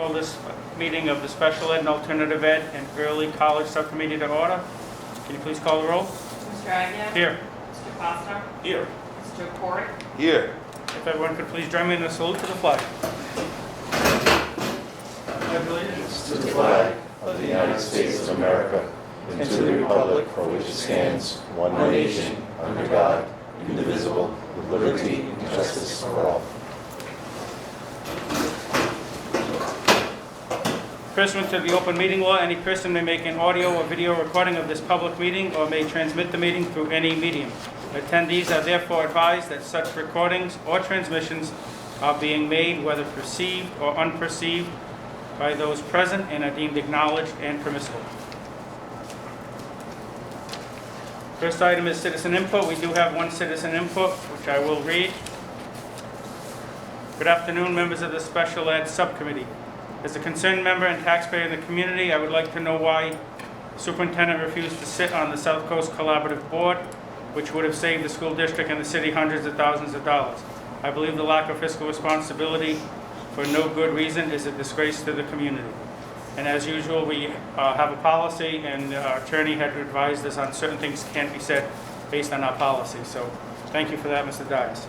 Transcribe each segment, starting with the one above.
Call this meeting of the Special Ed and Alternative Ed and Early College Subcommittee to order. Can you please call the roll? Mr. Agia? Here. Mr. Costa? Here. Mr. Corey? Here. If everyone could please join me in a salute to the flag. I pledge allegiance To the flag of the United States of America and to the republic for which it stands, one nation, under God, indivisible, with liberty and justice for all. Pursuant to the open meeting law, any person may make an audio or video recording of this public meeting or may transmit the meeting through any medium. Attendees are therefore advised that such recordings or transmissions are being made, whether perceived or unperceived, by those present and are deemed acknowledged and permissible. First item is citizen input. We do have one citizen input, which I will read. Good afternoon, members of the Special Ed Subcommittee. As a concerned member and taxpayer in the community, I would like to know why the superintendent refused to sit on the South Coast Collaborative Board, which would have saved the school district and the city hundreds of thousands of dollars. I believe the lack of fiscal responsibility for no good reason is a disgrace to the community. And as usual, we have a policy, and our attorney had advised us on certain things can't be said based on our policy. So thank you for that, Mr. Dias.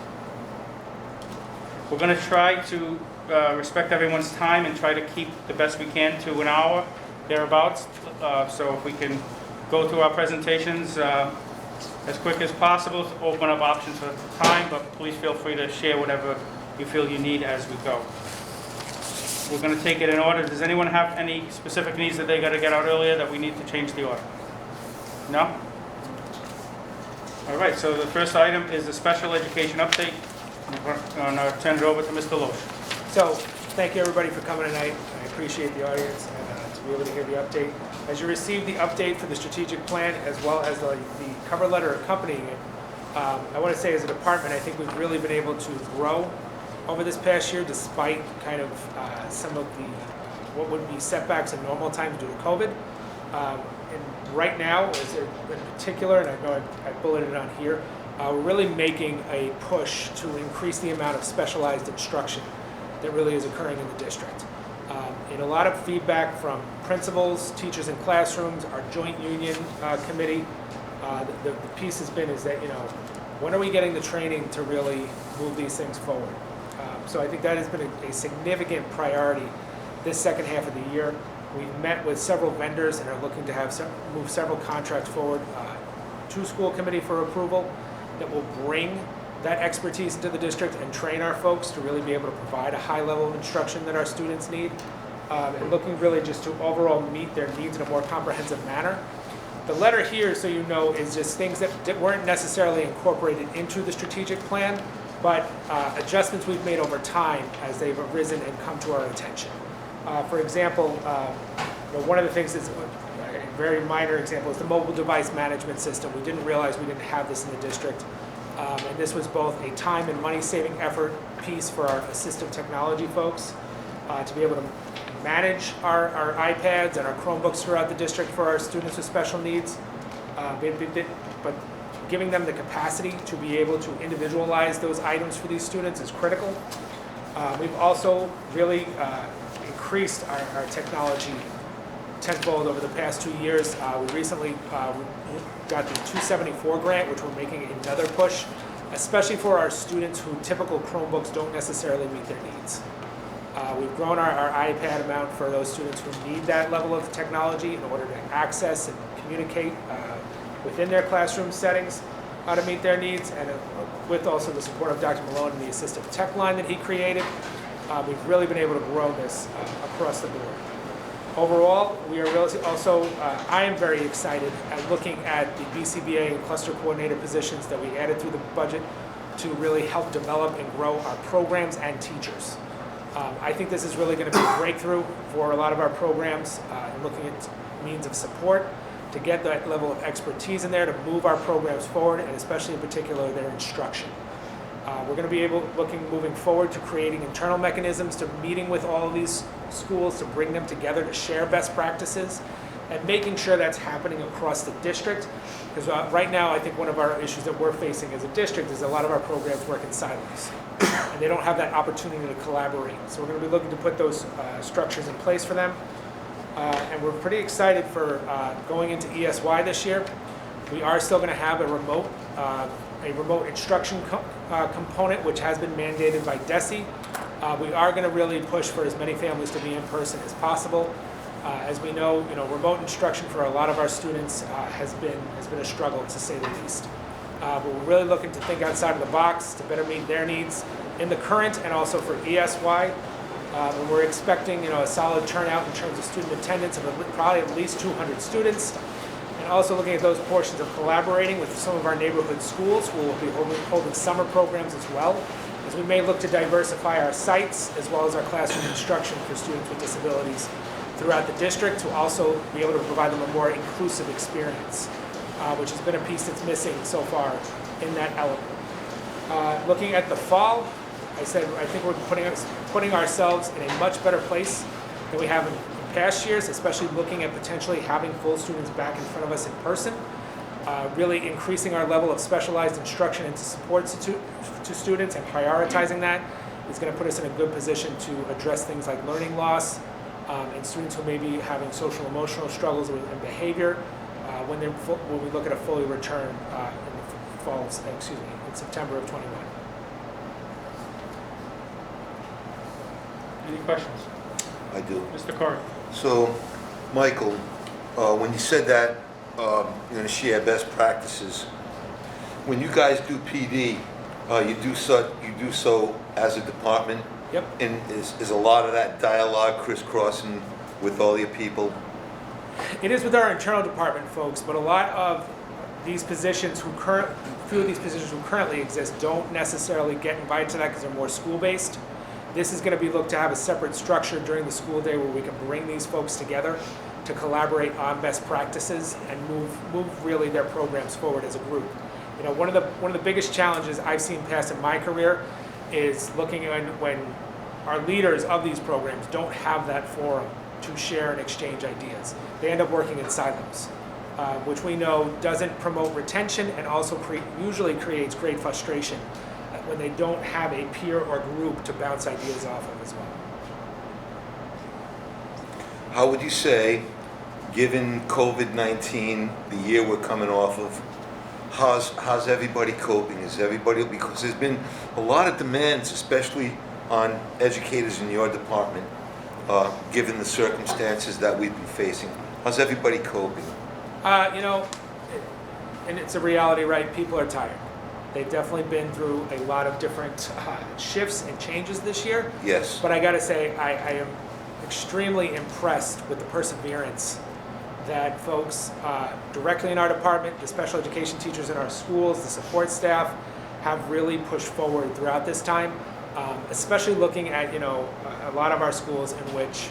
We're going to try to respect everyone's time and try to keep the best we can to an hour, thereabouts. So if we can go through our presentations as quick as possible, to open up options for time, but please feel free to share whatever you feel you need as we go. We're going to take it in order. Does anyone have any specific needs that they got to get out earlier that we need to change the order? No? All right, so the first item is the special education update. I'm going to turn it over to Mr. Loesch. So, thank you everybody for coming tonight. I appreciate the audience and to be able to hear the update. As you receive the update for the strategic plan as well as the cover letter accompanying it, I want to say as a department, I think we've really been able to grow over this past year despite kind of some of the what would be setbacks in normal times due to COVID. And right now, in particular, and I know I bulleted it on here, we're really making a push to increase the amount of specialized instruction that really is occurring in the district. And a lot of feedback from principals, teachers in classrooms, our joint union committee, the piece has been is that, when are we getting the training to really move these things forward? So I think that has been a significant priority this second half of the year. We've met with several vendors and are looking to move several contracts forward to school committee for approval that will bring that expertise into the district and train our folks to really be able to provide a high level of instruction that our students need, and looking really just to overall meet their needs in a more comprehensive manner. The letter here, so you know, is just things that weren't necessarily incorporated into the strategic plan, but adjustments we've made over time as they've arisen and come to our attention. For example, one of the things that's a very minor example is the mobile device management system. We didn't realize we didn't have this in the district. And this was both a time and money-saving effort piece for our assistive technology folks to be able to manage our iPads and our Chromebooks throughout the district for our students with special needs, but giving them the capacity to be able to individualize those items for these students is critical. We've also really increased our technology tenfold over the past 2 years. We recently got the 274 grant, which we're making another push, especially for our students who typical Chromebooks don't necessarily meet their needs. We've grown our iPad amount for those students who need that level of technology in order to access and communicate within their classroom settings to meet their needs, and with also the support of Dr. Malone and the assistive tech line that he created, we've really been able to grow this across the board. Overall, we are really also, I am very excited at looking at the BCBA and cluster coordinator positions that we added through the budget to really help develop and grow our programs and teachers. I think this is really going to be a breakthrough for a lot of our programs in looking at means of support to get that level of expertise in there to move our programs forward, and especially in particular their instruction. We're going to be moving forward to creating internal mechanisms to meeting with all of these schools to bring them together to share best practices and making sure that's happening across the district. Because right now, I think one of our issues that we're facing as a district is a lot of our programs work in silos. and they don't have that opportunity to collaborate. So we're going to be looking to put those structures in place for them. And we're pretty excited for going into ESY this year. We are still going to have a remote instruction component, which has been mandated by DESE. We are going to really push for as many families to be in person as possible. As we know, remote instruction for a lot of our students has been a struggle, to say the least. But we're really looking to think outside of the box to better meet their needs in the current and also for ESY. And we're expecting, a solid turnout in terms of student attendance of probably at least 200 students. And also looking at those portions of collaborating with some of our neighborhood schools, who will be holding summer programs as well, as we may look to diversify our sites as well as our classroom instruction for students with disabilities throughout the district, to also be able to provide them a more inclusive experience, which has been a piece that's missing so far in that element. Looking at the fall, I think we're putting ourselves in a much better place than we have in past years, especially looking at potentially having full students back in front of us in person, really increasing our level of specialized instruction and support to students, and prioritizing that is going to put us in a good position to address things like learning loss and students who may be having social emotional struggles and behavior when we look at a fully return in September of 21. Any questions? I do. Mr. Corey? So, Michael, when you said that you're going to share best practices, when you guys do PD, you do so as a department. Yep. And is a lot of that dialogue crisscrossing with all your people? It is with our internal department folks, but a lot of these positions few of these positions who currently exist don't necessarily get invited to that because they're more school-based. This is going to be looked to have a separate structure during the school day where we can bring these folks together to collaborate on best practices and move really their programs forward as a group. One of the biggest challenges I've seen pass in my career is looking at when our leaders of these programs don't have that forum to share and exchange ideas. They end up working in silos, which we know doesn't promote retention and also usually creates great frustration when they don't have a peer or group to bounce ideas off of as well. How would you say, given COVID-19, the year we're coming off of, how's everybody coping? Because there's been a lot of demands, especially on educators in your department, given the circumstances that we've been facing. How's everybody coping? And it's a reality, right? People are tired. They've definitely been through a lot of different shifts and changes this year. Yes. But I got to say, I am extremely impressed with the perseverance that folks directly in our department, the special education teachers in our schools, the support staff, have really pushed forward throughout this time, especially looking at, a lot of our schools in which,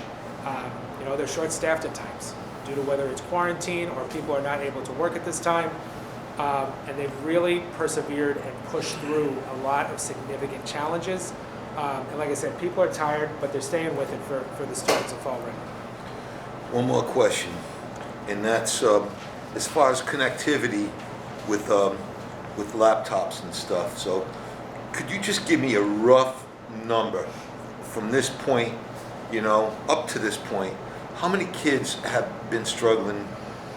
they're short-staffed at times due to whether it's quarantine or people are not able to work at this time. And they've really persevered and pushed through a lot of significant challenges. And like I said, people are tired, but they're staying with it for the students of fall ready. One more question, and that's as far as connectivity with laptops and stuff. So could you just give me a rough number from this point, up to this point? How many kids have been struggling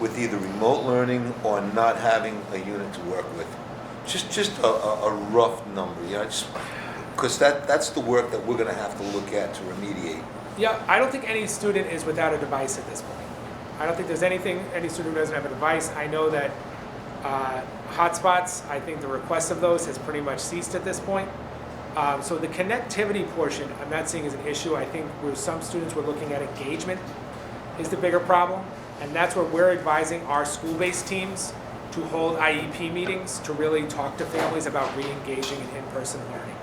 with either remote learning or not having a unit to work with? Just a rough number, because that's the work that we're going to have to look at to remediate. Yeah, I don't think any student is without a device at this point. I don't think there's any student who doesn't have a device. I know that hotspots, I think the request of those has pretty much ceased at this point. So the connectivity portion, I'm not seeing as an issue. I think where some students were looking at engagement is the bigger problem. And that's where we're advising our school-based teams to hold IEP meetings to really talk to families about re-engaging in in-person learning.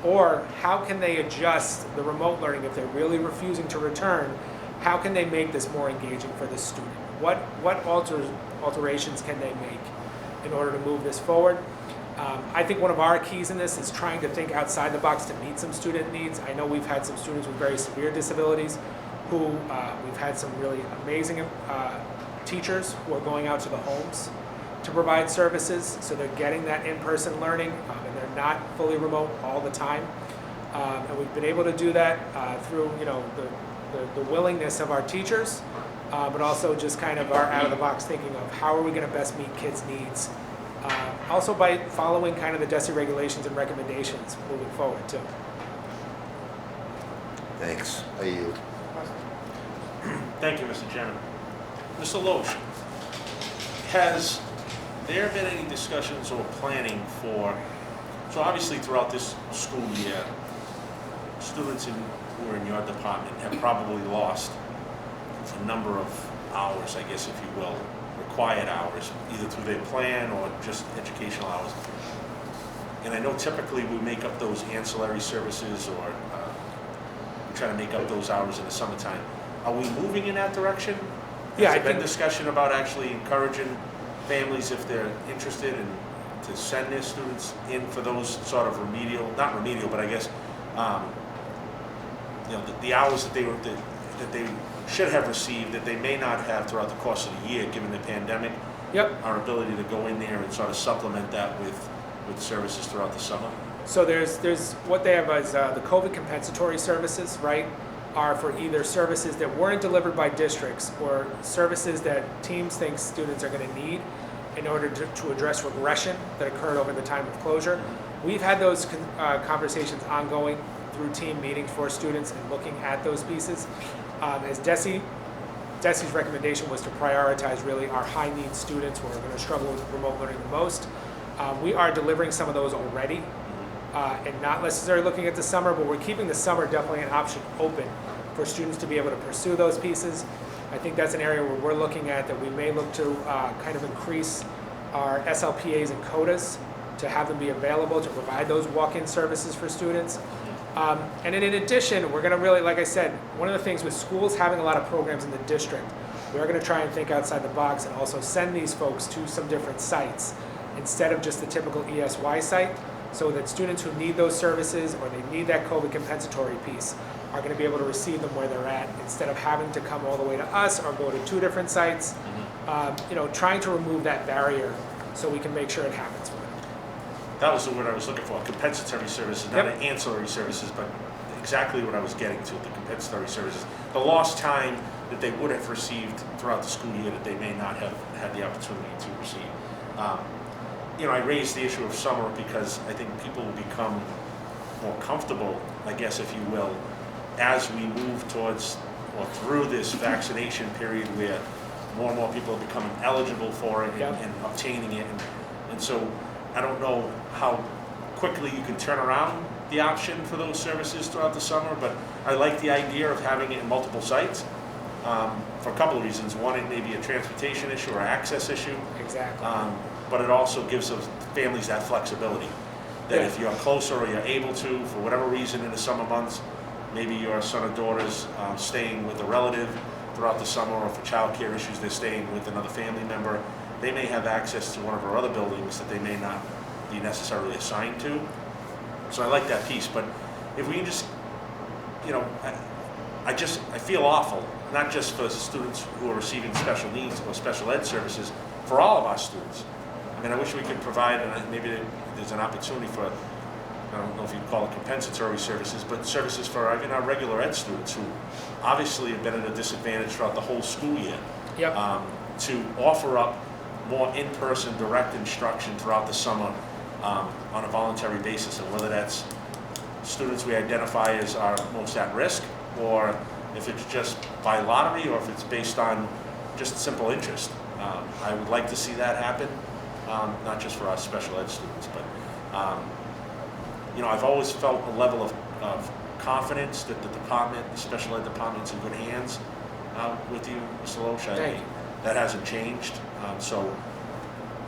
Or how can they adjust the remote learning if they're really refusing to return? How can they make this more engaging for the student? What alterations can they make in order to move this forward? I think one of our keys in this is trying to think outside the box to meet some student needs. I know we've had some students with very severe disabilities who we've had some really amazing teachers who are going out to the homes to provide services, so they're getting that in-person learning, and they're are not fully remote all the time. And we've been able to do that through, you know, the willingness of our teachers, but also just kind of our out-of-the-box thinking of how are we going to best meet kids' needs. Also by following kind of the DESE regulations and recommendations moving forward too. Thanks. I yield. Thank you, Mr. Chairman. Mr. Loesch, has there been any discussions or planning for, so obviously throughout this school year, students who are in your department have probably lost a number of hours, I guess, if you will, required hours, either through their plan or just educational hours. And I know typically we make up those ancillary services or we try to make up those hours in the summertime. Are we moving in that direction? Yeah, Has there been discussion about actually encouraging families, if they're interested, in to send their students in for those sort of remedial, not remedial, but I guess, you know, the hours that they should have received that they may not have throughout the course of the year, given the pandemic. Yep. Our ability to go in there and sort of supplement that with services throughout the summer. So there's what they have as the COVID compensatory services, right? Are for either services that weren't delivered by districts or services that teams think students are going to need in order to address regression that occurred over the time of closure. We've had those conversations ongoing through team meetings for students and looking at those pieces. As DESE's recommendation was to prioritize really our high need students who are going to struggle with remote learning the most. We are delivering some of those already. And not necessarily looking at the summer, but we're keeping the summer definitely an option open for students to be able to pursue those pieces. I think that's an area where we're looking at that we may look to kind of increase our SLPAs and quotas to have them be available to provide those walk-in services for students. And in addition, we're going to really, like I said, one of the things with schools having a lot of programs in the district, we're going to try and think outside the box and also send these folks to some different sites instead of just the typical ESY site, so that students who need those services or they need that COVID compensatory piece are going to be able to receive them where they're at instead of having to come all the way to us or go to 2 different sites. You know, trying to remove that barrier so we can make sure it happens for them. That was the word I was looking for, compensatory services, not an ancillary services, but exactly what I was getting to, the compensatory services. The lost time that they would have received throughout the school year that they may not have had the opportunity to receive. You know, I raised the issue of summer because I think people will become more comfortable, I guess, if you will, as we move towards or through this vaccination period where more and more people are becoming eligible for it and obtaining it. And so I don't know how quickly you can turn around the option for those services throughout the summer, but I like the idea of having it in multiple sites for a couple of reasons. One, it may be a transportation issue or access issue. Exactly. But it also gives those families that flexibility. That if you're closer or you're able to, for whatever reason in the summer months, maybe your son or daughter's staying with a relative throughout the summer, or for childcare issues, they're staying with another family member, they may have access to one of our other buildings that they may not be necessarily assigned to. So I like that piece, but if we can just, you know, I feel awful, not just for students who are receiving special needs or special ed services, for all of our students. I mean, I wish we could provide, and maybe there's an opportunity for, I don't know if you'd call it compensatory services, but services for even our regular ed students who obviously have been at a disadvantage throughout the whole school year. Yep. To offer up more in-person direct instruction throughout the summer on a voluntary basis, and whether that's students we identify as our most at risk, or if it's just by lottery, or if it's based on just simple interest. I would like to see that happen. Not just for our special ed students, but you know, I've always felt a level of confidence that the department, the special ed department's in good hands with you, Mr. Loesch. Thank you. That hasn't changed. So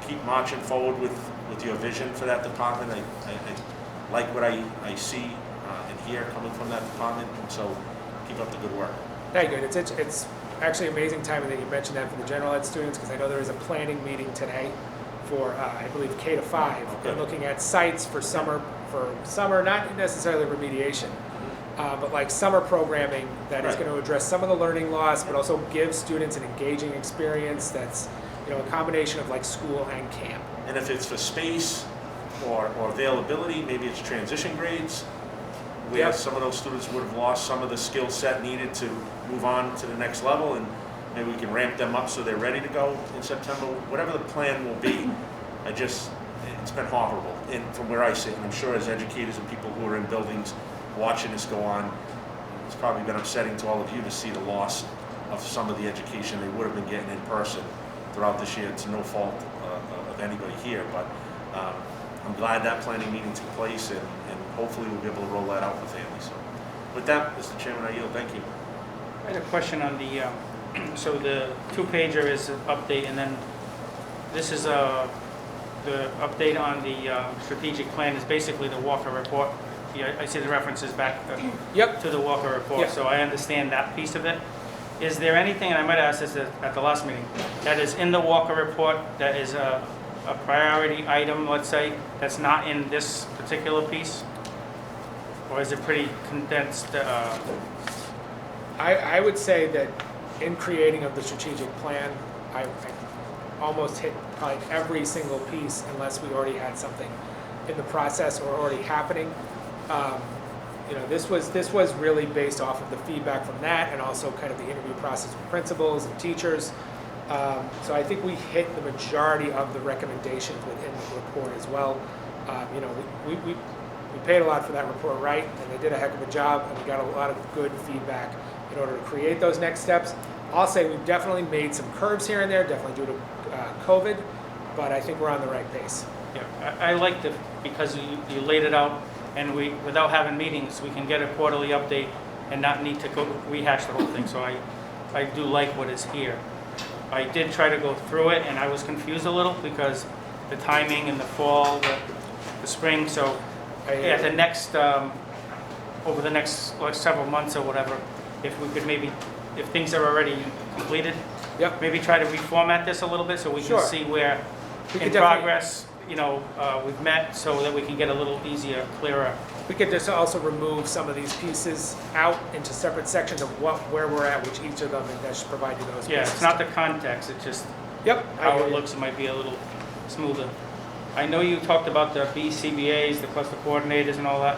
keep marching forward with your vision for that department. I like what I see and hear coming from that department, and so keep up the good work. Thank you. It's actually amazing timing that you mentioned that for the general ed students, because I know there is a planning meeting today for, I believe, K to 5, and looking at sites for summer, not necessarily remediation, but like summer programming that is going to address some of the learning loss, but also give students an engaging experience that's, you know, a combination of like school and camp. And if it's for space, or availability, maybe it's transition grades, where Yep. some of those students would have lost some of the skill set needed to move on to the next level, and maybe we can ramp them up so they're ready to go in September. Whatever the plan will be, it's been horrible, and from where I sit, and I'm sure as educators and people who are in buildings watching this go on, it's probably been upsetting to all of you to see the loss of some of the education they would have been getting in person throughout this year. It's no fault of anybody here, but I'm glad that planning meeting took place, and hopefully we'll be able to roll that out for families. So with that, Mr. Chairman, I yield. Thank you. I had a question on the, so the two-pager is an update, and then this is the update on the strategic plan is basically the Walker report. Yeah, I see the references back Yep. to the Walker report, Yeah. so I understand that piece of it. Is there anything, and I might have asked this at the last meeting, that is in the Walker report that is a priority item, let's say, that's not in this particular piece? Or is it pretty condensed? I would say that in creating of the strategic plan, I almost hit probably every single piece unless we already had something in the process or already happening. This was really based off of the feedback from that and also kind of the interview process with principals and teachers. So I think we hit the majority of the recommendations within the report as well. We paid a lot for that report, right? And they did a heck of a job, and we got a lot of good feedback in order to create those next steps. I'll say we've definitely made some curves here and there, definitely due to COVID, but I think we're on the right pace. Yeah, I liked it because you laid it out, and without having meetings, we can get a quarterly update and not need to go rehash the whole thing. So I do like what is here. I did try to go through it, and I was confused a little because the timing in the fall, the spring. So at the next, over the next several months or whatever, if we could maybe, if things are already completed, Yep. maybe try to reformat this a little bit so we Sure. can see where We in could definitely- progress, we've met, so that we can get a little easier, clearer. We could just also remove some of these pieces out into separate sections of where we're at, which each of them, and that should provide you those pieces. Yeah, it's not the context, it's just Yep. I how hear it you. looks, it might be a little smoother. I know you talked about the BCBAs, the cluster coordinators and all that.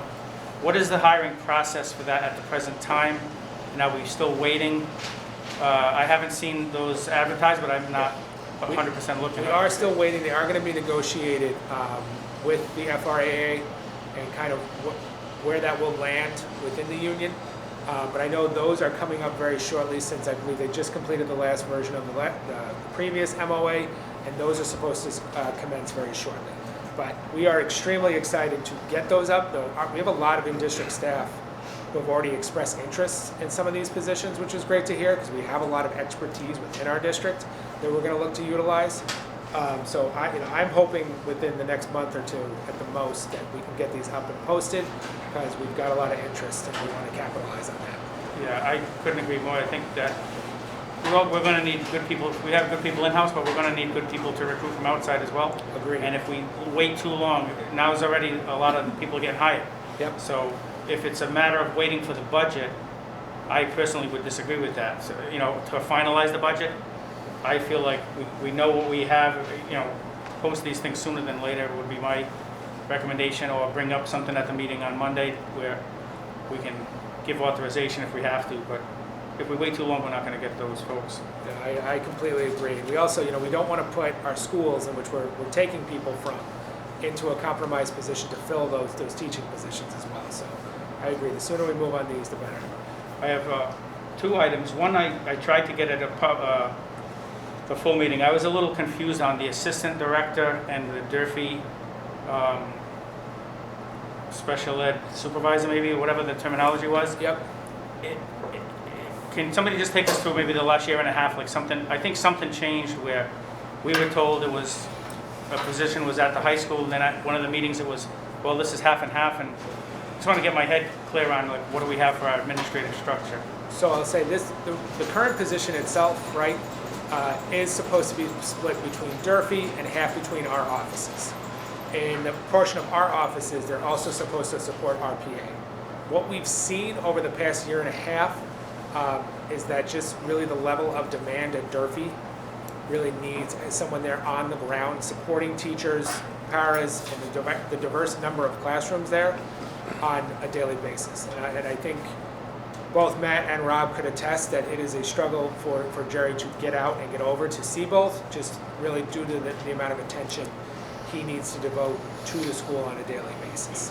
What is the hiring process for that at the present time? And are we still waiting? I haven't seen those advertised, but I'm not 100% looking We at are it. still waiting. They are going to be negotiated with the FRAA and kind of where that will land within the union. But I know those are coming up very shortly, since I believe they just completed the last version of the previous MOA, and those are supposed to commence very shortly. But we are extremely excited to get those up. We have a lot of in-district staff who have already expressed interest in some of these positions, which is great to hear because we have a lot of expertise within our district that we're going to look to utilize. So I'm hoping within the next month or two at the most that we can get these up and posted, because we've got a lot of interest and we want to capitalize on that. Yeah, I couldn't agree more. I think that we're going to need good people. We have good people in-house, but we're going to need good people to recruit from outside as well. Agreed. And if we wait too long, now is already a lot of people getting hired. Yep. So if it's a matter of waiting for the budget, I personally would disagree with that. So, to finalize the budget, I feel like we know what we have, post these things sooner than later would be my recommendation, or bring up something at the meeting on Monday where we can give authorization if we have to, but if we wait too long, we're not going to get those folks. Yeah, I completely agree. We also, we don't want to put our schools, in which we're taking people from, into a compromised position to fill those teaching positions as well. So I agree. The sooner we move on these, the better. I have two items. One, I tried to get at a full meeting. I was a little confused on the assistant director and the Durfee special ed supervisor, maybe, whatever the terminology was. Yep. Can somebody just take us through maybe the last year and a half, like something, I think something changed where we were told it was, a position was at the high school, and then at one of the meetings it was, well, this is half and half, and I just want to get my head clear on, like, what do we have for our administrative structure? So I'll say this, the current position itself, right, is supposed to be split between Durfee and half between our offices. In the portion of our offices, they're also supposed to support RPA. What we've seen over the past year and a half is that just really the level of demand at Durfee really needs someone there on the ground supporting teachers, paras and the diverse number of classrooms there on a daily basis. And I think both Matt and Rob could attest that it is a struggle for Jerry to get out and get over to see both, just really due to the amount of attention he needs to devote to the school on a daily basis.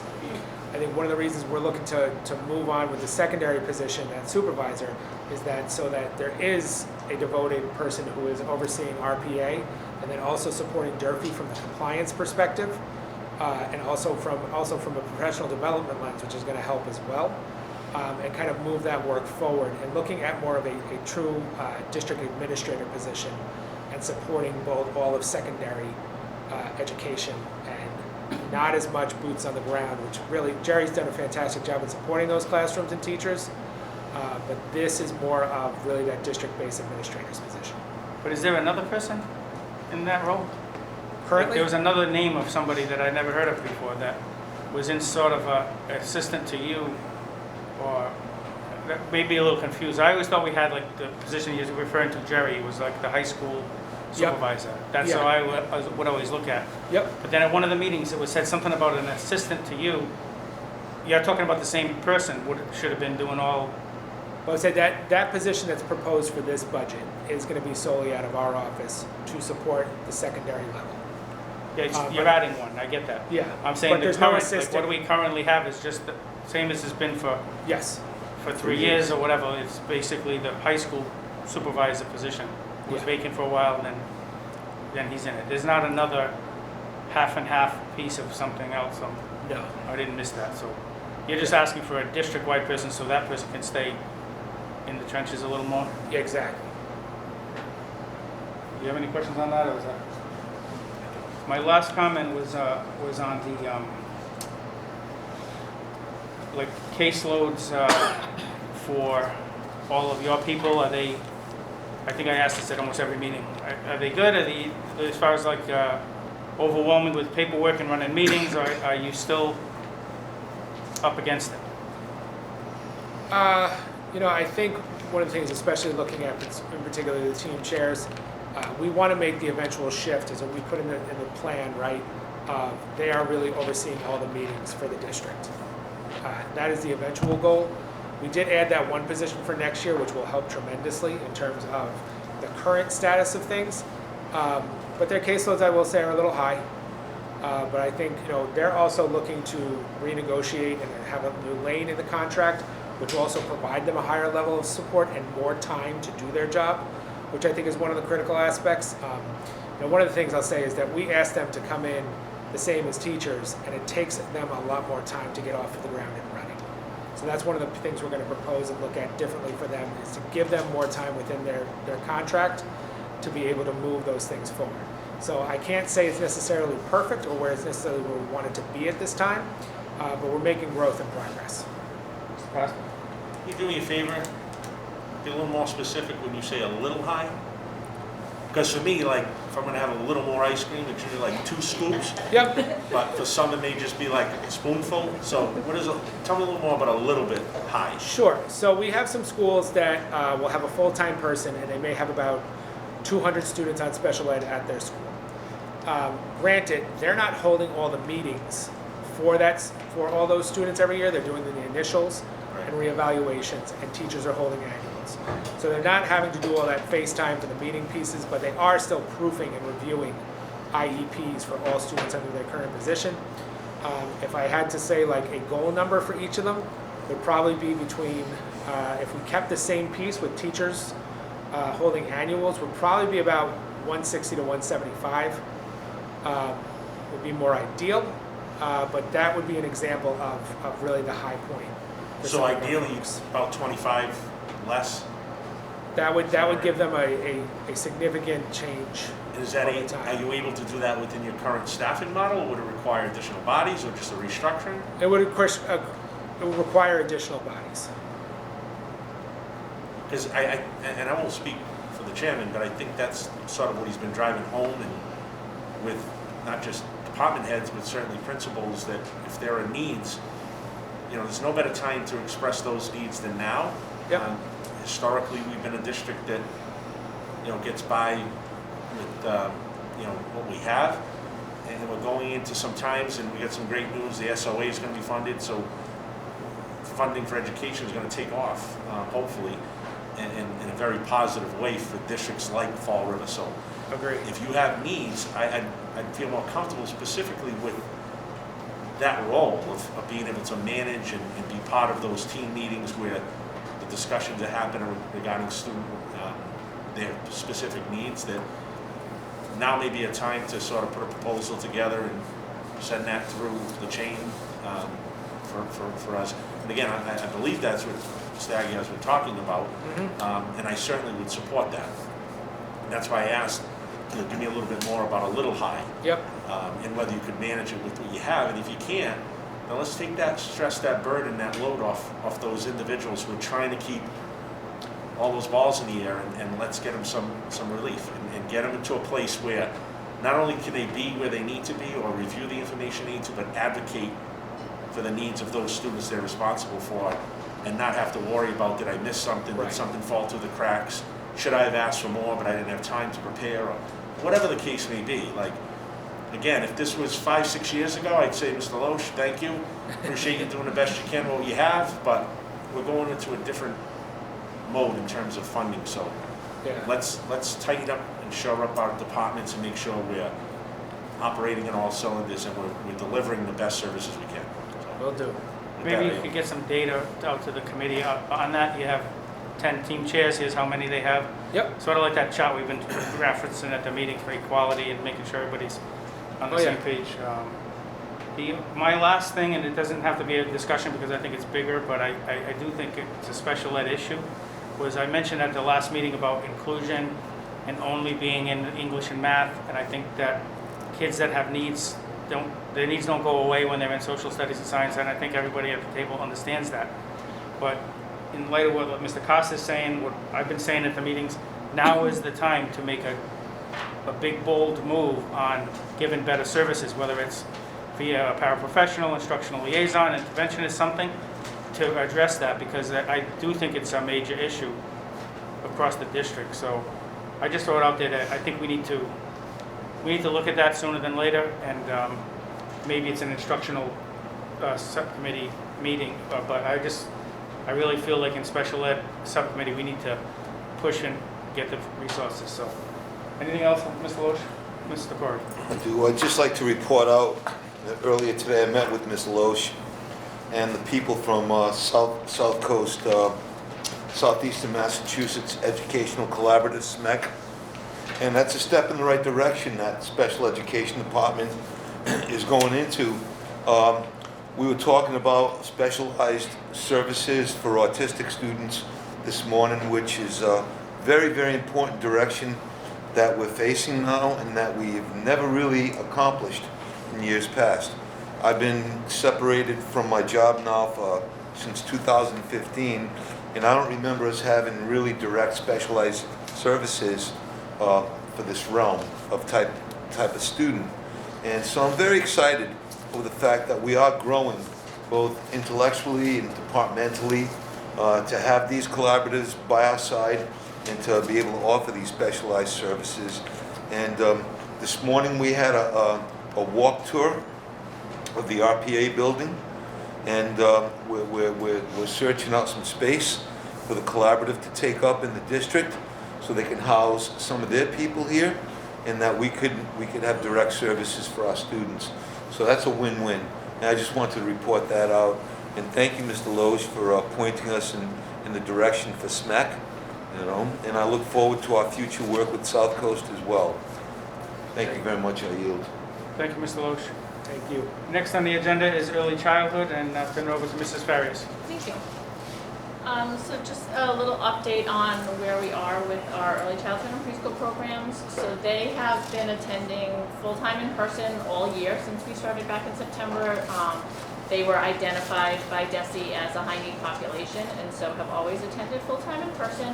I think one of the reasons we're looking to move on with the secondary position, that supervisor, is that so that there is a devoted person who is overseeing RPA and then also supporting Durfee from the compliance perspective, and also from a professional development lens, which is going to help as well, and kind of move that work forward and looking at more of a true district administrator position and supporting all of secondary education and not as much boots on the ground, which really Jerry's done a fantastic job in supporting those classrooms and teachers, but this is more of really that district-based administrator's position. But is there another person in that role? Currently, There was another name of somebody that I never heard of before that was in sort of a assistant to you, or that may be a little confused. I always thought we had like the position you're referring to, Jerry, was like the high school supervisor. That's Yeah. how I would always look at. Yep. But then at one of the meetings, it was said something about an assistant to you. You're talking about the same person, should have been doing all, Well, I said that position that's proposed for this budget is going to be solely out of our office to support the secondary level. yeah, you're adding one, I get that. Yeah. I'm saying But the there's no current, like assistant. what we currently have is just the same as it's been for Yes. 3 years or whatever. It's basically the high school supervisor position. It was Yeah. vacant for a while, and then he's in it. There's not another half and half piece of something else, so No. I didn't miss that. So you're just asking for a district-wide person so that person can stay in the trenches a little more? Yeah, exactly. Do you have any questions on that, or was that? My last comment was on the, like, caseloads for all of your people. Are they, I think I asked this at almost every meeting, are they good? Are they, as far as like overwhelming with paperwork and running meetings, or are you still up against it? I think one of the things, especially looking at, in particular, the team chairs, we want to make the eventual shift, is what we put in the plan, right? They are really overseeing all the meetings for the district. That is the eventual goal. We did add that one position for next year, which will help tremendously in terms of the current status of things. But their caseloads, I will say, are a little high. But I think they're also looking to renegotiate and have a new lane in the contract, which will also provide them a higher level of support and more time to do their job, which I think is one of the critical aspects. One of the things I'll say is that we ask them to come in the same as teachers, and it takes them a lot more time to get off of the ground and running. So that's one of the things we're going to propose and look at differently for them, is to give them more time within their contract to be able to move those things forward. So I can't say it's necessarily perfect or where it's necessarily where we want it to be at this time, but we're making growth and progress. Mr. Pastor? Can you do me a favor? Be a little more specific when you say a little high? Because for me, like, if I'm gonna have a little more ice cream, it's usually like 2 scoops, Yep. but for some it may just be like a spoonful. So tell me a little more about a little bit high. Sure. So we have some schools that will have a full-time person, and they may have about 200 students on special ed at their school. Granted, they're not holding all the meetings for all those students every year. They're doing the initials and reevaluations, and teachers are holding annuals. So they're not having to do all that FaceTime for the meeting pieces, but they are still proofing and reviewing IEPs for all students under their current position. If I had to say like a goal number for each of them, would probably be between, if we kept the same piece with teachers holding annuals, would probably be about 160 to 175. Would be more ideal, but that would be an example of really the high point. for So some of our ideally, folks. about 25 less. That would give them a significant change. Is that over time. are you able to do that within your current staffing model, or would it require additional bodies, or just a restructuring? It would, of course, it would require additional bodies. Because and I won't speak for the chairman, but I think that's sort of what he's been driving home, and with not just department heads, but certainly principals, that if there are needs, there's no better time to express those needs than now. Yep. Historically, we've been a district that, gets by with, what we have. and we're going into some times, and we got some great news, the SOA is gonna be funded, so funding for education is gonna take off, hopefully, in a very positive way for districts like Fall River. So Agreed. if you have needs, I'd feel more comfortable specifically with that role of being able to manage and be part of those team meetings where the discussions that happen regarding student, their specific needs, that now may be a time to sort of put a proposal together and send that through the chain for us. And again, I believe that's what Mr. Aguirre has been talking about, and I certainly would support that. And that's why I asked, give me a little bit more about a little high. Yep. And whether you could manage it with what you have, and if you can't, then let's take that stress, that burden, that load off those individuals who are trying to keep all those balls in the air, and let's get them some relief and get them into a place where not only can they be where they need to be or review the information they need to, but advocate for the needs of those students they're responsible for, and not have to worry about, did I miss something, Right. did something fall through the cracks, should I have asked for more but I didn't have time to prepare, or whatever the case may be. Like, again, if this was 5-6 years ago, I'd say, Mr. Loesch, thank you, appreciate you doing the best you can with what you have, but we're going into a different mode in terms of funding, so Yeah. let's tighten up and shore up our departments and make sure we're operating in all cylinders and we're delivering the best services we can. So, Will do. with Maybe that, you could get some data out to the committee on that. You have 10 team chairs, here's how many they have. Yep. Sort of like that chart we've been referencing at the meeting for equality and making sure everybody's on the Oh, yeah. same page. My last thing, and it doesn't have to be a discussion because I think it's bigger, but I do think it's a special ed issue, was I mentioned at the last meeting about inclusion and only being in English and math, and I think that kids that have needs, their needs don't go away when they're in social studies and science, and I think everybody at the table understands that. But in light of what Mr. Costa is saying, what I've been saying at the meetings, now is the time to make a big, bold move on giving better services, whether it's via a paraprofessional, instructional liaison, interventionist, something to address that, because I do think it's a major issue across the district. So I just throw it out there that I think we need to look at that sooner than later, and maybe it's an instructional subcommittee meeting, but I really feel like in special ed subcommittee, we need to push and get the resources. So anything else, Mr. Loesch? Mr. Corey? I'd just like to report out that earlier today I met with Ms. Loesch and the people from South Coast, Southeastern Massachusetts Educational Collaborative, SMEC. And that's a step in the right direction that special education department is going into. We were talking about specialized services for autistic students this morning, which is a very, very important direction that we're facing now and that we've never really accomplished in years past. I've been separated from my job now since 2015, and I don't remember us having really direct specialized services for this realm of type of student. And so I'm very excited over the fact that we are growing both intellectually and departmentally to have these collaboratives by our side and to be able to offer these specialized services. And this morning we had a walk tour of the RPA building, and we're searching out some space for the collaborative to take up in the district so they can house some of their people here, and that we could have direct services for our students. So that's a win-win. And I just wanted to report that out. And thank you, Mr. Loesch, for pointing us in the direction for SMEC, and I look forward to our future work with South Coast as well. Thank you very much. I yield. Thank you, Mr. Loesch. Thank you. Next on the agenda is early childhood, and I'll turn it over to Mrs. Farias. Thank you. So just a little update on where we are with our early childhood and preschool programs. So they have been attending full-time in person all year since we started back in September. They were identified by DESE as a high-need population, and so have always attended full-time in person.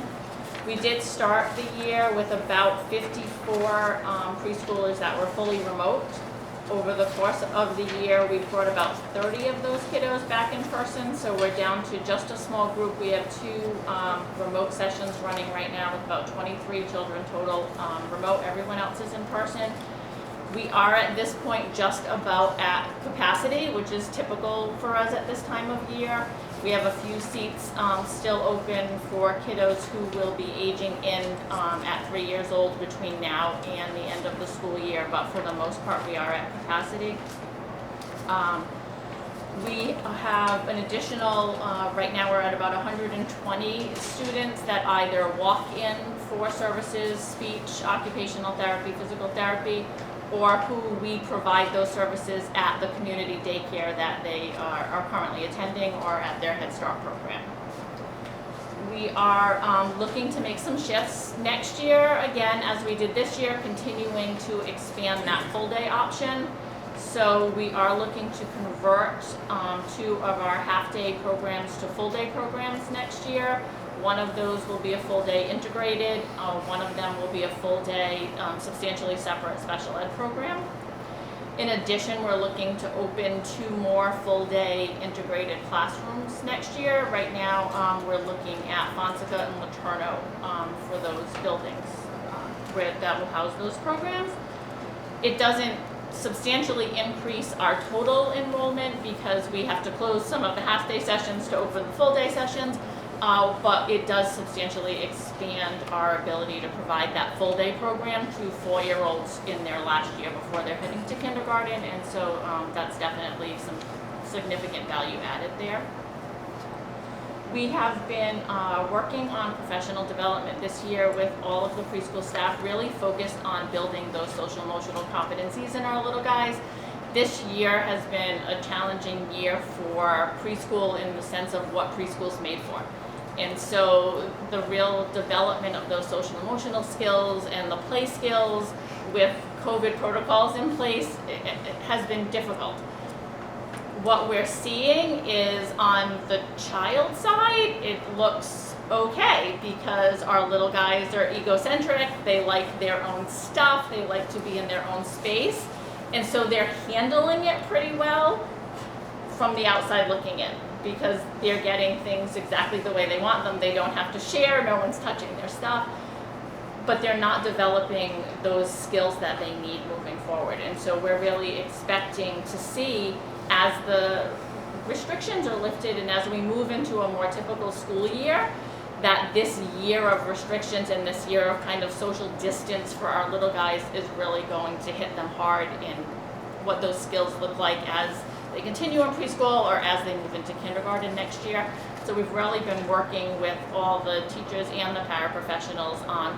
We did start the year with about 54 preschoolers that were fully remote. Over the course of the year, we've brought about 30 of those kiddos back in person, so we're down to just a small group. We have 2 remote sessions running right now with about 23 children total remote. Everyone else is in person. We are at this point just about at capacity, which is typical for us at this time of year. We have a few seats still open for kiddos who will be aging in at 3 years old between now and the end of the school year, but for the most part, we are at capacity. We have an additional, right now we're at about 120 students that either walk in for services, speech, occupational therapy, physical therapy, or who we provide those services at the community daycare that they are currently attending or at their Head Start program. We are looking to make some shifts next year, again, as we did this year, continuing to expand that full day option. So we are looking to convert 2 of our half-day programs to full-day programs next year. One of those will be a full-day integrated. One of them will be a full-day substantially separate special ed program. In addition, we're looking to open 2 more full-day integrated classrooms next year. Right now, we're looking at Fonseca and Laterno for those buildings that will house those programs. It doesn't substantially increase our total enrollment because we have to close some of the half-day sessions to open the full-day sessions, but it does substantially expand our ability to provide that full-day program to 4-year-olds in their last year before they're heading to kindergarten, and so that's definitely some significant value added there. We have been working on professional development this year with all of the preschool staff, really focused on building those social emotional competencies in our little guys. This year has been a challenging year for preschool in the sense of what preschool's made for. And so the real development of those social emotional skills and the play skills with COVID protocols in place, it has been difficult. What we're seeing is on the child side, it looks okay because our little guys are egocentric, they like their own stuff, they like to be in their own space, and so they're handling it pretty well from the outside looking in because they're getting things exactly the way they want them. They don't have to share, no one's touching their stuff, but they're not developing those skills that they need moving forward. And so we're really expecting to see, as the restrictions are lifted and as we move into a more typical school year, that this year of restrictions and this year of kind of social distance for our little guys is really going to hit them hard in what those skills look like as they continue in preschool or as they move into kindergarten next year. So we've really been working with all the teachers and the paraprofessionals on,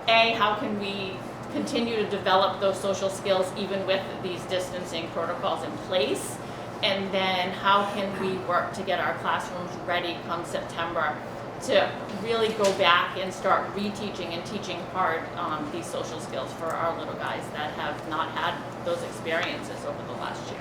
how can we continue to develop those social skills even with these distancing protocols in place? And then how can we work to get our classrooms ready come September to really go back and start reteaching and teaching hard these social skills for our little guys that have not had those experiences over the last year.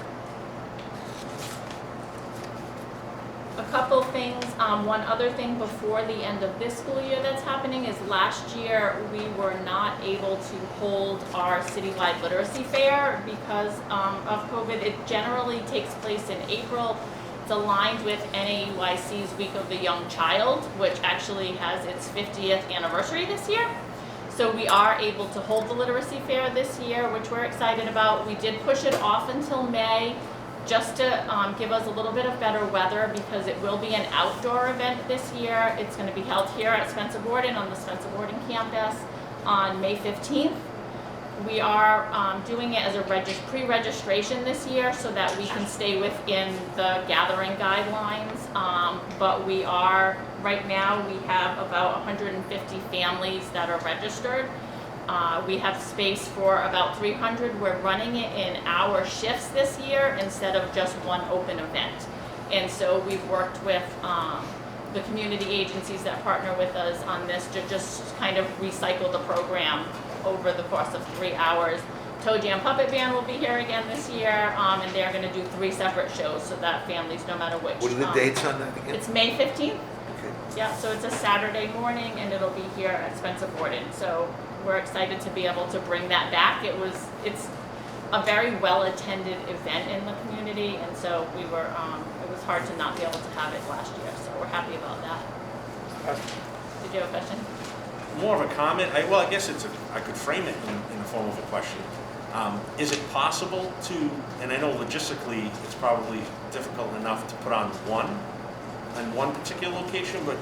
A couple things, one other thing before the end of this school year that's happening is last year we were not able to hold our citywide literacy fair because of COVID. It generally takes place in April. It's aligned with NAUIC's Week of the Young Child, which actually has its 50th anniversary this year. So we are able to hold the literacy fair this year, which we're excited about. We did push it off until May, just to give us a little bit of better weather because it will be an outdoor event this year. It's going to be held here at Spencer Borden on the Spencer Borden campus on May 15th. We are doing it as a pre-registration this year so that we can stay within the gathering guidelines. But we are, right now, we have about 150 families that are registered. We have space for about 300. We're running it in hour shifts this year instead of just one open event. And so we've worked with the community agencies that partner with us on this to just kind of recycle the program over the course of 3 hours. Toe Jam Puppet Band will be here again this year, and they're going to do 3 separate shows so that families, no matter which. What are the dates on that again? It's May 15th. Okay. Yeah, so it's a Saturday morning, and it'll be here at Spencer Borden. So we're excited to be able to bring that back. It's a very well-attended event in the community, and so we were. It was hard to not be able to have it last year, so we're happy about that. Did you have a question? More of a comment. I guess I could frame it in the form of a question. Is it possible to, and I know logistically it's probably difficult enough to put on one particular location, but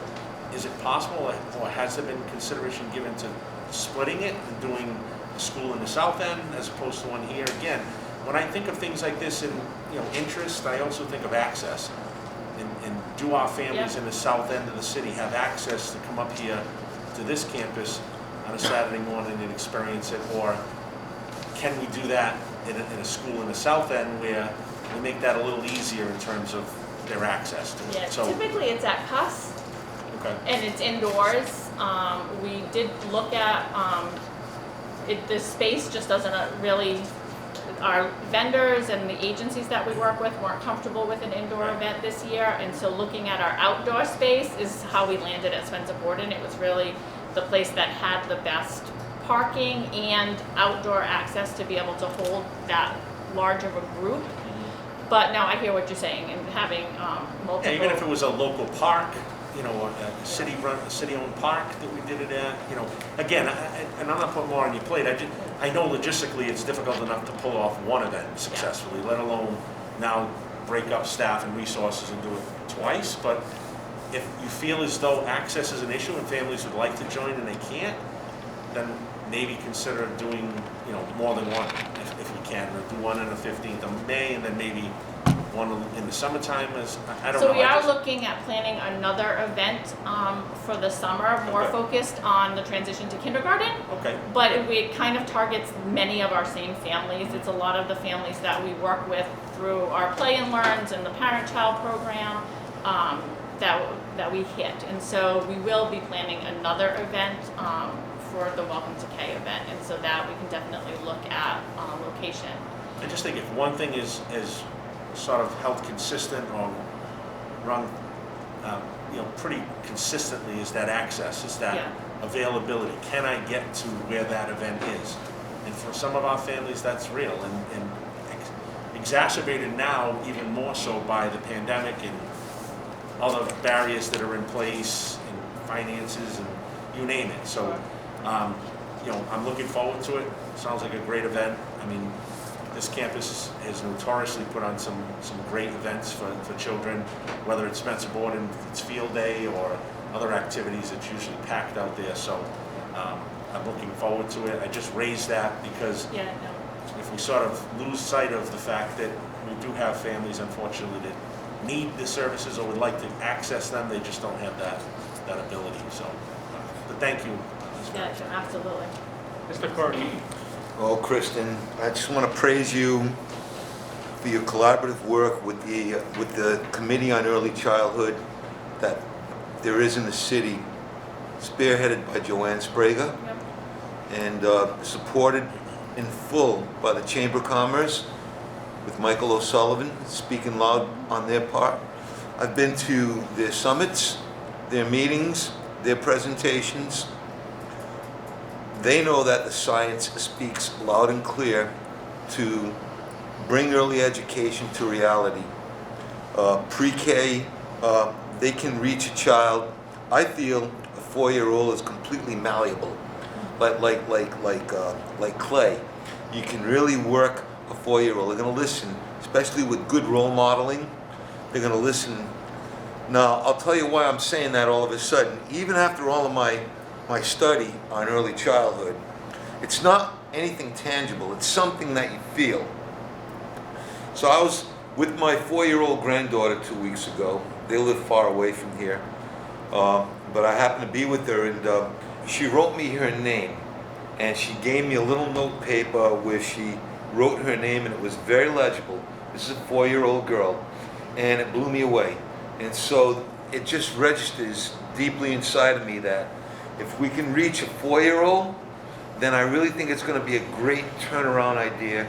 is it possible, or has there been consideration given to splitting it and doing a school in the south end as opposed to one here? Again, when I think of things like this in, interest, I also think of access. And do our families in the south end of the city have access to come up here to this campus on a Saturday morning and experience it? Or can we do that in a school in the south end where we make that a little easier in terms of their access to it? Yeah, So, typically it's at Cuss, okay. and it's indoors. We did look at, the space just doesn't really, our vendors and the agencies that we work with weren't comfortable with an indoor event this year, and so looking at our outdoor space is how we landed at Spencer Borden. It was really the place that had the best parking and outdoor access to be able to hold that large of a group. But now I hear what you're saying, and having multiple. Yeah, even if it was a local park, a city-owned park that we did it at, again, and I'm not putting more on your plate. I know logistically it's difficult enough to pull off one event successfully, let alone now break up staff and resources and do it twice. But if you feel as though access is an issue and families would like to join and they can't, then maybe consider doing, more than one if we can, or do one on the 15th of May and then maybe one in the summertime. I don't know. So we are looking at planning another event for the summer, more Okay. focused on the transition to kindergarten. Okay. But it kind of targets many of our same families. It's a lot of the families that we work with through our Play and Learns and the Parent-Child program that we hit. And so we will be planning another event for the Welcome to K event, and so that we can definitely look at location. I just think if one thing is sort of held consistent or run, pretty consistently, is that access, is that availability. Can I get to where that event is? And for some of our families, that's real, and exacerbated now even more so by the pandemic and other barriers that are in place, and finances, and you name it. So, I'm looking forward to it. Sounds like a great event. I mean, this campus has notoriously put on some great events for children, whether it's Spencer Borden, it's field day, or other activities. It's usually packed out there. So I'm looking forward to it. I just raised that because if we sort of lose sight of the fact that we do have families, unfortunately, that need the services or would like to access them, they just don't have that ability. So, but thank you. Yeah, absolutely. Mr. Corky. Oh, Kristen, I just want to praise you for your collaborative work with the Committee on Early Childhood that there is in the city, spearheaded by Joanne Sprague, and supported in full by the Chamber of Commerce with Michael O'Sullivan speaking loud on their part. I've been to their summits, their meetings, their presentations. They know that the science speaks loud and clear to bring early education to reality. Pre-K, they can reach a child. I feel a 4-year-old is completely malleable, like clay. You can really work a 4-year-old. They're going to listen, especially with good role modeling. They're going to listen. Now, I'll tell you why I'm saying that all of a sudden. Even after all of my study on early childhood, it's not anything tangible. It's something that you feel. So I was with my 4-year-old granddaughter 2 weeks ago. They live far away from here, but I happened to be with her, and she wrote me her name, and she gave me a little note paper where she wrote her name, and it was very legible. This is a 4-year-old girl, and it blew me away. And so it just registers deeply inside of me that if we can reach a 4-year-old, then I really think it's going to be a great turnaround idea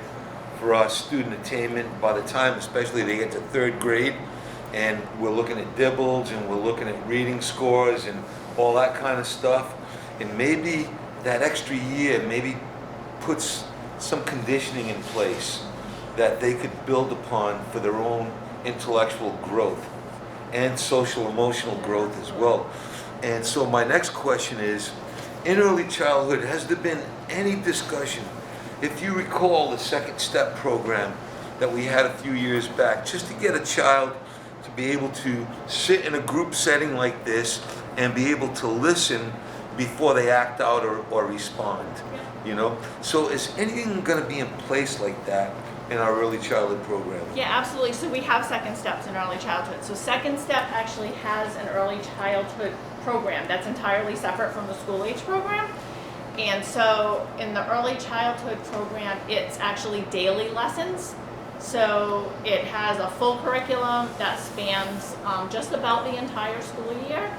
for our student attainment by the time, especially they get to 3rd grade, and we're looking at dibbles, and we're looking at reading scores, and all that kind of stuff. And maybe that extra year maybe puts some conditioning in place that they could build upon for their own intellectual growth and social emotional growth as well. And so my next question is, in early childhood, has there been any discussion if you recall the second step program that we had a few years back, just to get a child to be able to sit in a group setting like this and be able to listen before they act out or respond, you know? So is anything gonna be in place like that in our early childhood program? Yeah, absolutely. So we have second steps in early childhood. So second step actually has an early childhood program that's entirely separate from the school age program. And so in the early childhood program, it's actually daily lessons. So it has a full curriculum that spans just about the entire school year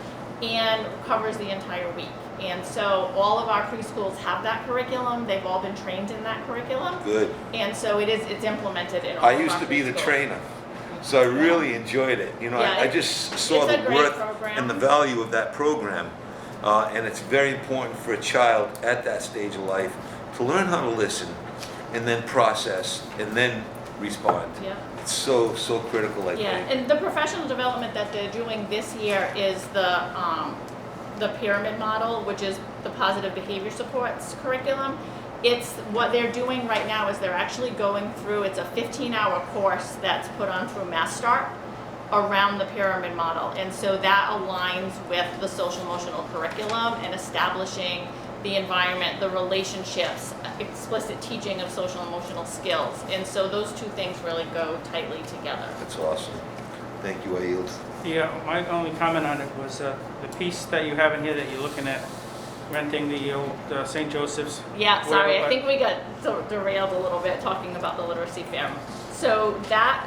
and covers the entire week. And so all of our preschools have that curriculum. They've all been trained in that curriculum. Good. And so it's implemented in all of I our used to be the preschools. trainer, so I really enjoyed it. You know, Yeah, I just saw it's a the great worth program. and the value of that program. And it's very important for a child at that stage of life to learn how to listen and then process and then respond. Yeah. It's so critical, I Yeah, think. and the professional development that they're doing this year is the pyramid model, which is the positive behavior supports curriculum. It's what they're doing right now is they're actually going through, it's a 15-hour course that's put on through Mass Start around the pyramid model. And so that aligns with the social emotional curriculum and establishing the environment, the relationships, explicit teaching of social emotional skills. And so those two things really go tightly together. That's awesome. Thank you, I yield. Yeah, my only comment on it was the piece that you have in here that you're looking at, renting the old St. Joseph's. Yeah, sorry, I Well, think we got derailed a little bit talking about the literacy fair. So that,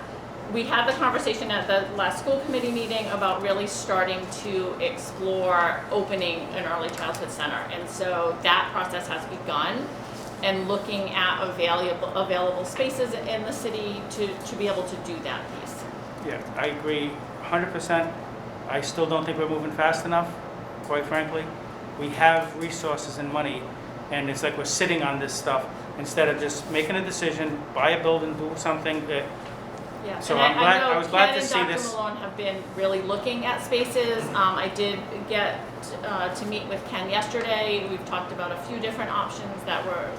we had the conversation at the last school committee meeting about really starting to explore opening an early childhood center. And so that process has begun, and looking at available spaces in the city to be able to do that piece. Yeah, I agree 100%. I still don't think we're moving fast enough, quite frankly. We have resources and money, and it's like we're sitting on this stuff instead of just making a decision, buy a building, do something. Yeah, So and I was glad to see Ken and this. Dr. Malone have been really looking at spaces. I did get to meet with Ken yesterday. We've talked about a few different options that we're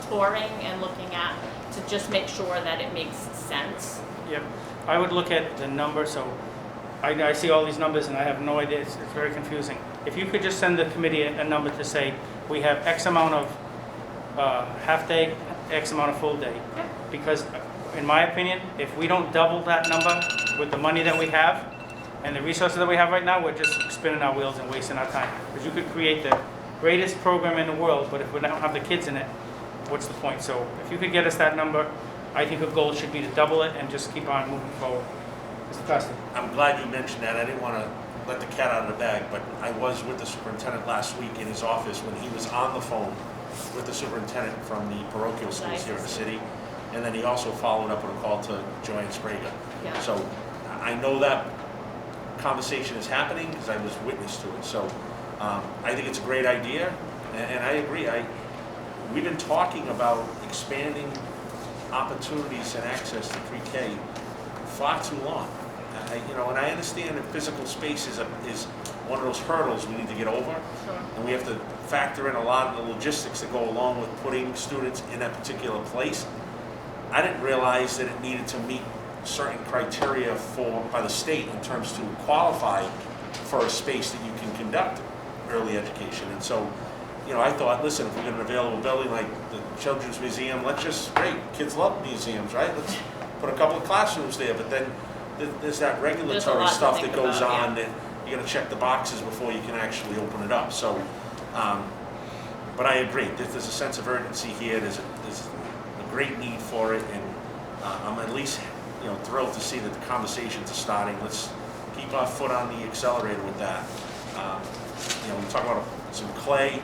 touring and looking at to just make sure that it makes sense. Yep, I would look at the number, so I see all these numbers and I have no idea, it's very confusing. If you could just send the committee a number to say, we have X amount of half-day, X amount of full-day. Okay. Because in my opinion, if we don't double that number with the money that we have and the resources that we have right now, we're just spinning our wheels and wasting our time. Because you could create the greatest program in the world, but if we don't have the kids in it, what's the point? So if you could get us that number, I think a goal should be to double it and just keep on moving forward. Mr. Costa? I'm glad you mentioned that. I didn't want to let the cat out of the bag, but I was with the superintendent last week in his office when he was on the phone with the superintendent from the parochial schools here in the city. And then he also followed up with a call to Joanne Sprague. Yeah. So I know that conversation is happening because I was witness to it. So I think it's a great idea, and I agree. We've been talking about expanding opportunities and access to pre-K far too long. And I understand that physical space is one of those hurdles we need to get over. Sure. And we have to factor in a lot of the logistics that go along with putting students in that particular place. I didn't realize that it needed to meet certain criteria by the state in terms to qualify for a space that you can conduct early education. And so, I thought, listen, if we get an available building like the Children's Museum, great, kids love museums, right? Let's put a couple of classrooms there, but then there's that regulatory lot to stuff think that goes about, on that you gotta check the boxes before you can actually open it up. So, but I agree, there's a sense of urgency here, there's a great need for it, and I'm at least, thrilled to see that the conversations are starting. Let's keep our foot on the accelerator with that. We talk about some clay,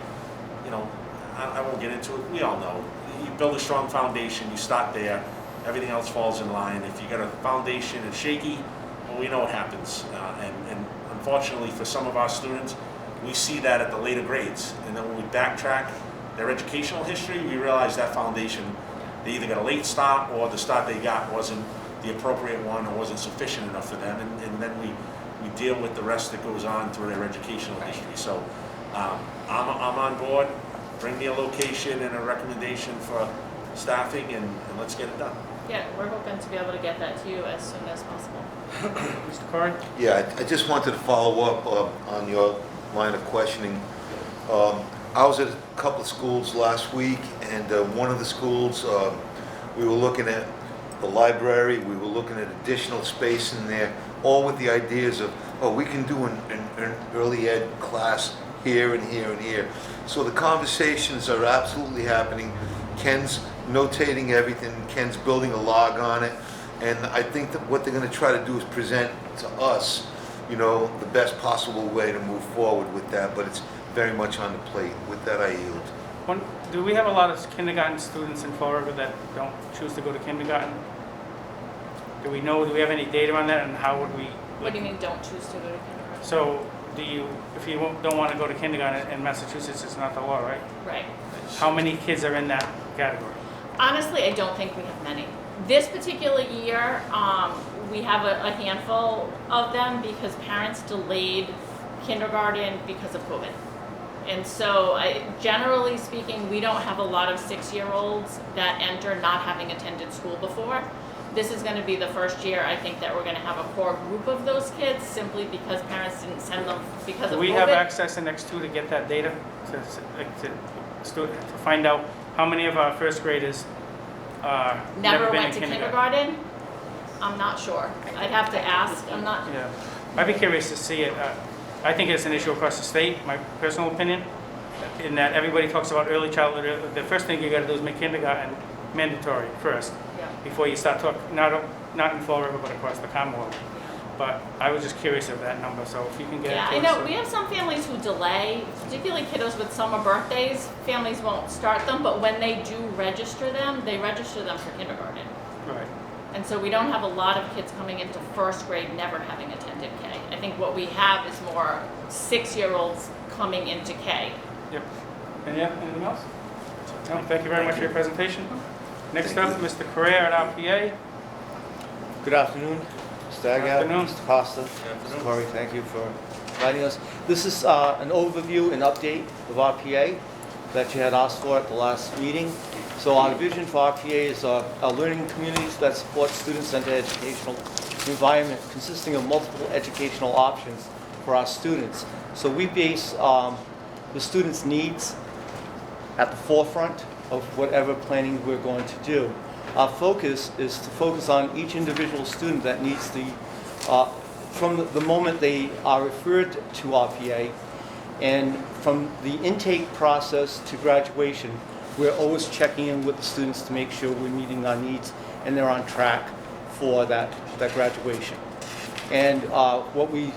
I won't get into it, we all know. You build a strong foundation, you start there, everything else falls in line. If you got a foundation that's shaky, well, we know what happens. And unfortunately for some of our students, we see that at the later grades. And then when we backtrack their educational history, we realize that foundation, they either got a late start or the start they got wasn't the appropriate one or wasn't sufficient enough for them. And then we deal with the rest that goes on through their educational history. So I'm on board. Bring me a location and a recommendation for staffing, and let's get it done. Yeah, we're hoping to be able to get that to you as soon as possible. Mr. Corey? Yeah, I just wanted to follow up on your line of questioning. I was at a couple of schools last week, and one of the schools, we were looking at the library, we were looking at additional space in there, all with the ideas of, oh, we can do an early ed class here and here and here. So the conversations are absolutely happening. Ken's notating everything, Ken's building a log on it, and I think that what they're going to try to do is present to us, you know, the best possible way to move forward with that, but it's very much on the plate. With that, I yield. Do we have a lot of kindergarten students in Fall River that don't choose to go to kindergarten? Do we have any data on that, and how would we? What do you mean don't choose to go to kindergarten? So, if you don't want to go to kindergarten in Massachusetts, it's not the law, right? Right. How many kids are in that category? Honestly, I don't think we have many. This particular year, we have a handful of them because parents delayed kindergarten because of COVID. And so, generally speaking, we don't have a lot of 6-year-olds that enter not having attended school before. This is going to be the first year, I think, that we're going to have a core group of those kids simply because parents didn't send them because of COVID. Do we have access in X2 to get that data to find out how many of our first graders Never been went in to kindergarten? I'm not sure. I'd have to ask. I'm not. Yeah, I'd be curious to see it. I think it's an issue across the state, my personal opinion, in that everybody talks about early childhood. The first thing you got to do is make kindergarten mandatory first, Yeah. before you start talking, not in Fall River, but across the Commonwealth. But I was just curious of that number, so if you can get Yeah, it I to know. us. We have some families who delay, particularly kiddos with summer birthdays. Families won't start them, but when they do register them, they register them for kindergarten. Right. And so we don't have a lot of kids coming into first grade never having attended K. I think what we have is more 6-year-olds coming into K. Yep. Anything else? No, thank you very much for your presentation. Next up, Mr. Correa at RPA. Good afternoon, Mr. Agia, Afternoon. Mr. Costa, Mr. Corey, thank you for inviting us. This is an overview and update of RPA that you had asked for at the last meeting. So our vision for RPA is a learning communities that support student-centered educational environment consisting of multiple educational options for our students. So we base the students' needs at the forefront of whatever planning we're going to do. Our focus is to focus on each individual student that needs from the moment they are referred to RPA, and from the intake process to graduation, we're always checking in with the students to make sure we're meeting our needs and they're on track for that graduation. And what we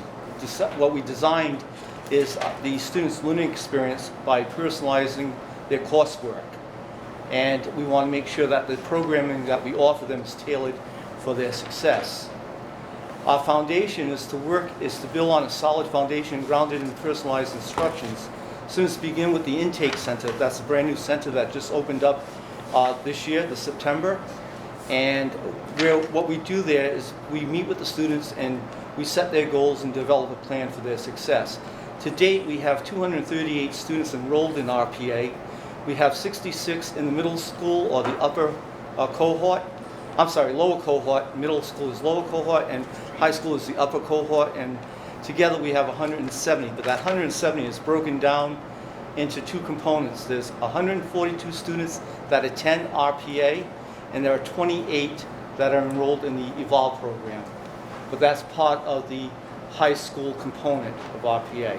designed is the students' learning experience by personalizing their coursework. And we want to make sure that the programming that we offer them is tailored for their success. Our foundation is to build on a solid foundation grounded in personalized instructions. Students begin with the intake center. That's a brand new center that just opened up this year, this September. And what we do there is we meet with the students and we set their goals and develop a plan for their success. To date, we have 238 students enrolled in RPA. We have 66 in the middle school or the upper cohort. I'm sorry, lower cohort. Middle school is lower cohort and high school is the upper cohort. And together we have 170. But that 170 is broken down into two components. There's 142 students that attend RPA, and there are 28 that are enrolled in the Evolve program. But that's part of the high school component of RPA.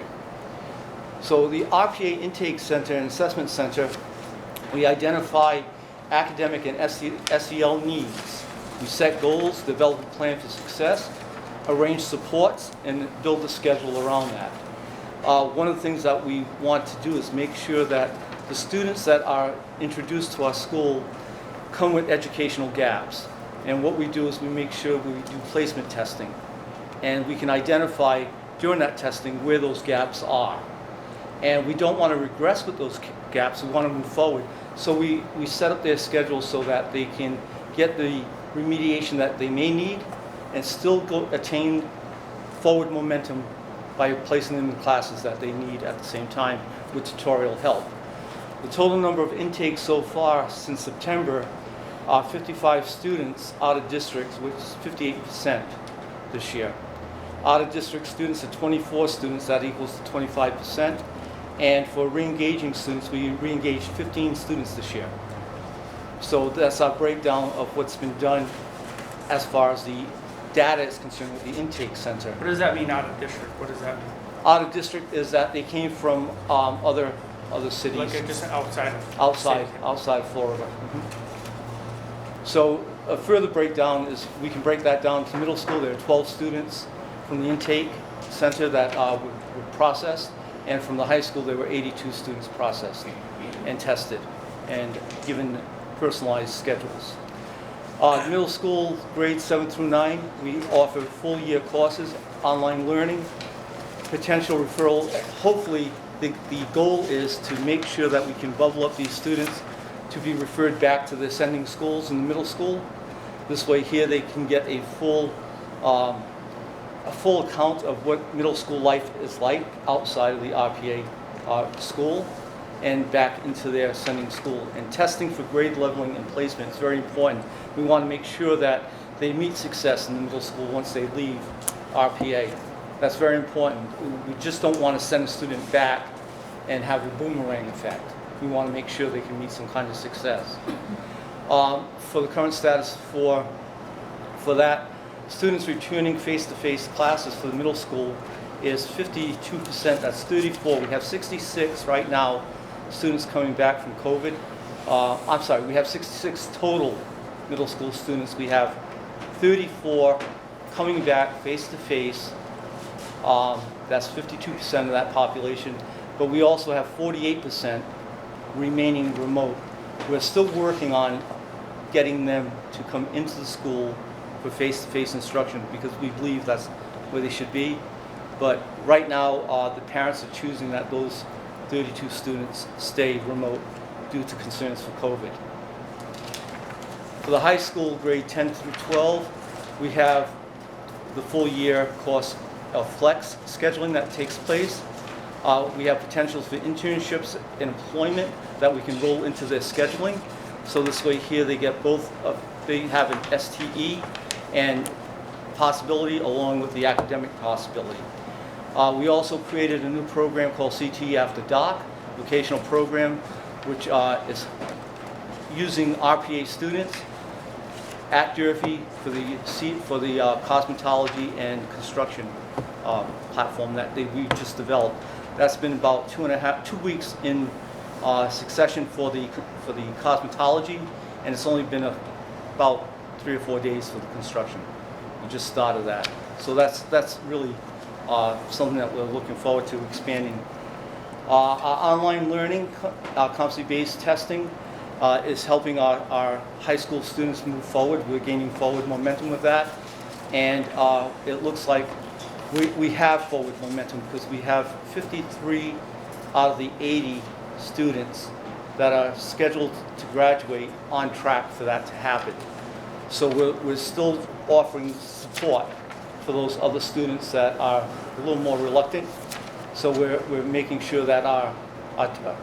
So the RPA Intake Center and Assessment Center, we identify academic and SEL needs. We set goals, develop a plan for success, arrange supports, and build a schedule around that. One of the things that we want to do is make sure that the students that are introduced to our school come with educational gaps. And what we do is we make sure we do placement testing. And we can identify during that testing where those gaps are. And we don't want to regress with those gaps, we want to move forward. So we set up their schedule so that they can get the remediation that they may need and still attain forward momentum by placing them in classes that they need at the same time with tutorial help. The total number of intakes so far since September are 55 students out of districts, which is 58% this year. Out of district students are 24 students, that equals to 25%. And for re-engaging students, we re-engaged 15 students this year. So that's our breakdown of what's been done as far as the data is concerned with the intake center. What does that mean out of district? What does that mean? Out of district is that they came from other cities. Like just outside of? Outside Florida. So a further breakdown is, we can break that down to middle school. There are 12 students from the intake center that were processed, and from the high school there were 82 students processed and tested and given personalized schedules. Middle school, grades 7 through 9, we offer full year courses, online learning, potential referral. Hopefully the goal is to make sure that we can bubble up these students to be referred back to the sending schools in the middle school. This way here they can get a full account of what middle school life is like outside of the RPA school and back into their sending school. And testing for grade leveling and placement is very important. We want to make sure that they meet success in the middle school once they leave RPA. That's very important. We just don't want to send a student back and have a boomerang effect. We want to make sure they can meet some kind of success. For the current status for that, students returning face-to-face classes for the middle school is 52%, that's 34. We have 66 right now, students coming back from COVID. I'm sorry, we have 66 total middle school students. We have 34 coming back face-to-face. That's 52% of that population. But we also have 48% remaining remote. We're still working on getting them to come into the school for face-to-face instruction because we believe that's where they should be. But right now, the parents are choosing that those 32 students stay remote due to concerns for COVID. For the high school, grade 10 through 12, we have the full year course of flex scheduling that takes place. We have potentials for internships and employment that we can roll into their scheduling. So this way here they get both, they have an STE and possibility along with the academic possibility. We also created a new program called CTE After Doc, vocational program, which is using RPA students at Durfee for the cosmetology and construction platform that we just developed. That's been about 2 weeks in succession for the cosmetology, and it's only been about 3 or 4 days for the construction. We just started that, so that's really something that we're looking forward to expanding. Our online learning, competency-based testing, is helping our high school students move forward. We're gaining forward momentum with that, and it looks like we have forward momentum because we have 53 out of the 80 students that are scheduled to graduate on track for that to happen. So we're still offering support for those other students that are a little more reluctant. So we're making sure that our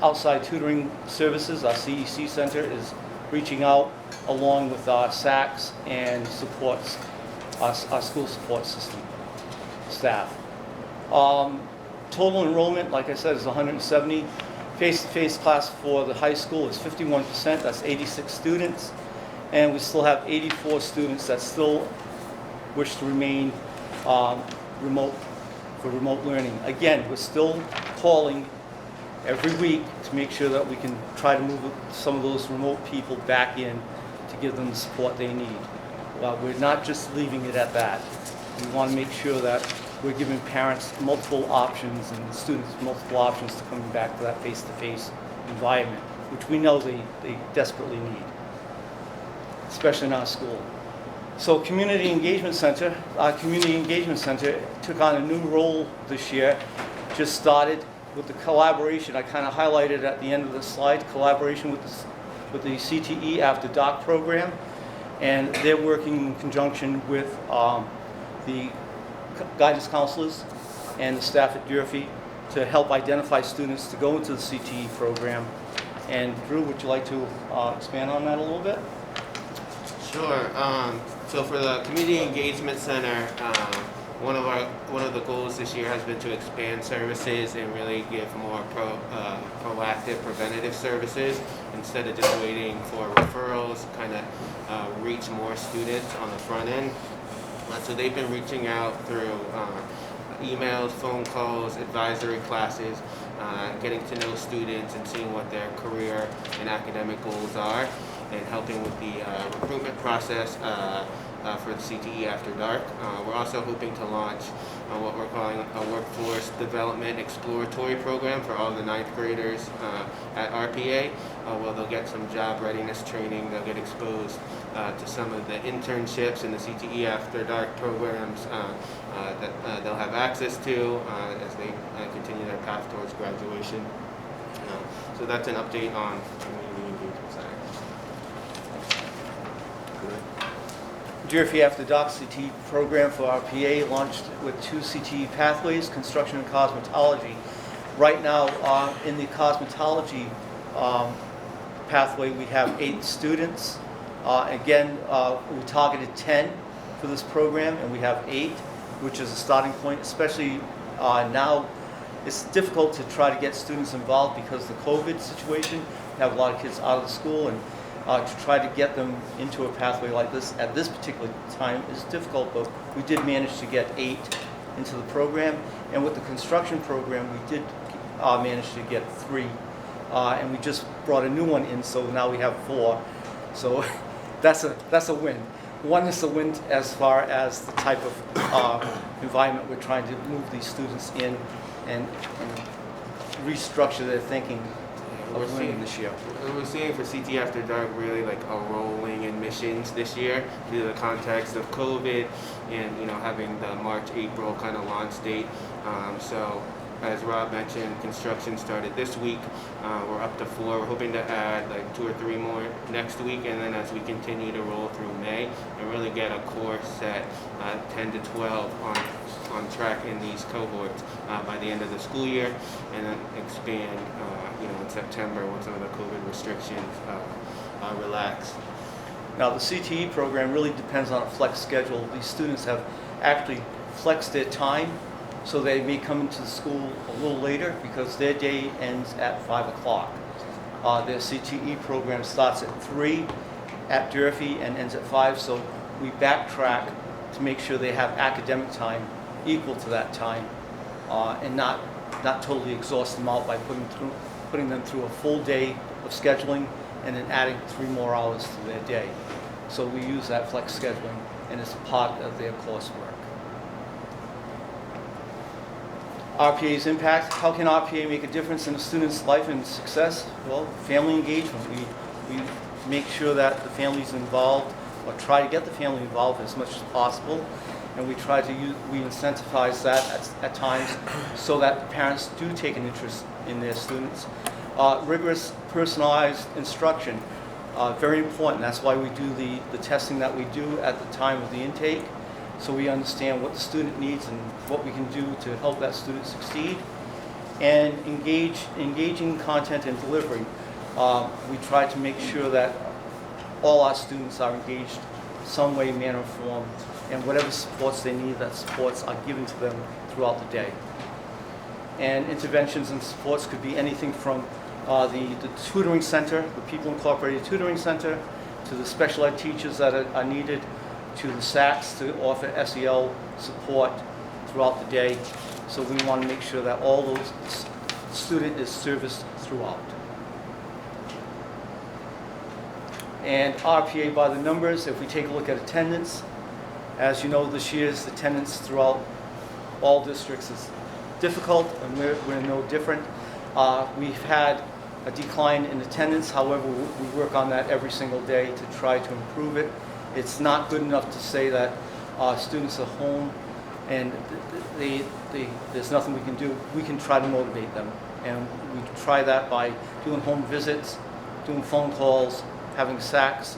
outside tutoring services, our CEC center, is reaching out along with our SACs and supports, our school support system staff. Total enrollment, like I said, is 170. Face-to-face class for the high school is 51%, that's 86 students. And we still have 84 students that still wish to remain remote for remote learning. Again, we're still calling every week to make sure that we can try to move some of those remote people back in to give them the support they need. We're not just leaving it at that. We want to make sure that we're giving parents multiple options and students multiple options to coming back to that face-to-face environment, which we know they desperately need, especially in our school. So Community Engagement Center, our Community Engagement Center took on a new role this year, just started with the collaboration. I kind of highlighted at the end of the slide, collaboration with the CTE After Doc program, and they're working in conjunction with the guidance counselors and the staff at Durfee to help identify students to go into the CTE program And Drew, would you like to expand on that a little bit? Sure. So for the Community Engagement Center, one of the goals this year has been to expand services and really give more proactive, preventative services instead of just waiting for referrals. Kind of reach more students on the front end. So they've been reaching out through emails, phone calls, advisory classes, getting to know students and seeing what their career and academic goals are, and helping with the recruitment process for the CTE After Dark. We're also hoping to launch what we're calling a workforce development exploratory program for all the 9th graders at RPA, where they'll get some job readiness training, they'll get exposed to some of the internships and the CTE After Dark programs that they'll have access to as they continue their path towards graduation. So that's an update on Community Engagement Center. Durfee After Dark CTE program for RPA launched with 2 CTE pathways, construction and cosmetology. Right now, in the cosmetology pathway, we have 8 students. Again, we targeted 10 for this program, and we have 8, which is a starting point, especially now. It's difficult to try to get students involved because of the COVID situation. We have a lot of kids out of the school, and to try to get them into a pathway like this at this particular time is difficult, but we did manage to get 8 into the program. And with the construction program, we did manage to get 3. And we just brought a new one in, so now we have 4. So that's a win. One is a win as far as the type of environment we're trying to move these students in and restructure their thinking We're of learning this year. We're seeing for CT After Dark really like a rolling admissions this year due to the context of COVID and having the March-April kind of launch date. So as Rob mentioned, construction started this week. We're up to 4. We're hoping to add like 2 or 3 more next week, and then as we continue to roll through May and really get a core set 10 to 12 on track in these cohorts by the end of the school year, and then expand in September when some of the COVID restrictions relax. Now, the CTE program really depends on a flex schedule. These students have actually flexed their time, so they may come into the school a little later because their day ends at 5 o'clock. Their CTE program starts at 3 at Durfee and ends at 5, so we backtrack to make sure they have academic time equal to that time, and not totally exhaust them out by putting them through a full day of scheduling and then adding 3 more hours to their day. So we use that flex scheduling, and it's part of their coursework. RPA's impact. How can RPA make a difference in a student's life and success? Well, family engagement. We make sure that the family's involved, or try to get the family involved as much as possible, and we try to we incentivize that at times so that the parents do take an interest in their students. Rigorous personalized instruction, very important. That's why we do the testing that we do at the time of the intake, so we understand what the student needs and what we can do to help that student succeed. And engaging content and delivery. We try to make sure that all our students are engaged some way, manner, or form, and whatever supports they need, that supports are given to them throughout the day. And interventions and supports could be anything from the tutoring center, the People Incorporated Tutoring Center, to the special ed teachers that are needed, to the SACs to offer SEL support throughout the day. So we want to make sure that all those student is serviced throughout. And RPA by the numbers, if we take a look at attendance, as you know, this year's attendance throughout all districts is difficult, and we're no different. We've had a decline in attendance. However, we work on that every single day to try to improve it. It's not good enough to say that students are home and there's nothing we can do. We can try to motivate them, and we try that by doing home visits, doing phone calls, having SACs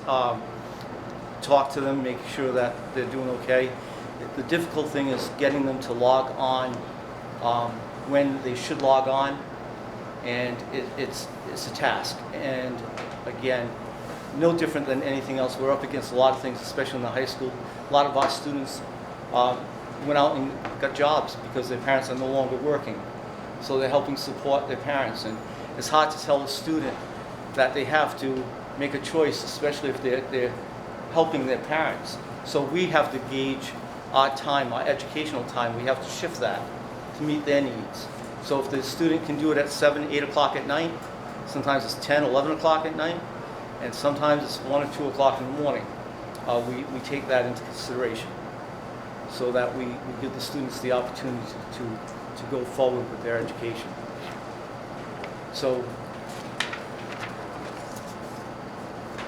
talk to them, making sure that they're doing okay. The difficult thing is getting them to log on when they should log on, and it's a task. And again, no different than anything else. We're up against a lot of things, especially in the high school. A lot of our students went out and got jobs because their parents are no longer working. So they're helping support their parents. And it's hard to tell a student that they have to make a choice, especially if they're helping their parents. So we have to gauge our time, our educational time. We have to shift that to meet their needs. So if the student can do it at 7, 8 o'clock at night, sometimes it's 10, 11 o'clock at night, and sometimes it's 1 or 2 o'clock in the morning. We take that into consideration so that we give the students the opportunity to go forward with their education. So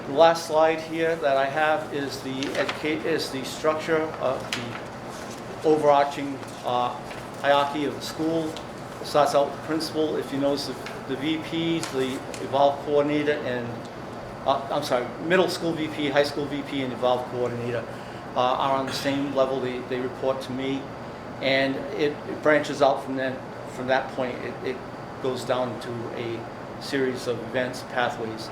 the last slide here that I have is the structure of the overarching hierarchy of the school. It starts out with the principal. If you notice, the VPs, the Evolve coordinator, and middle school VP, high school VP, and Evolve coordinator are on the same level. They report to me, and it branches out from then. From that point, it goes down to a series of events, pathways,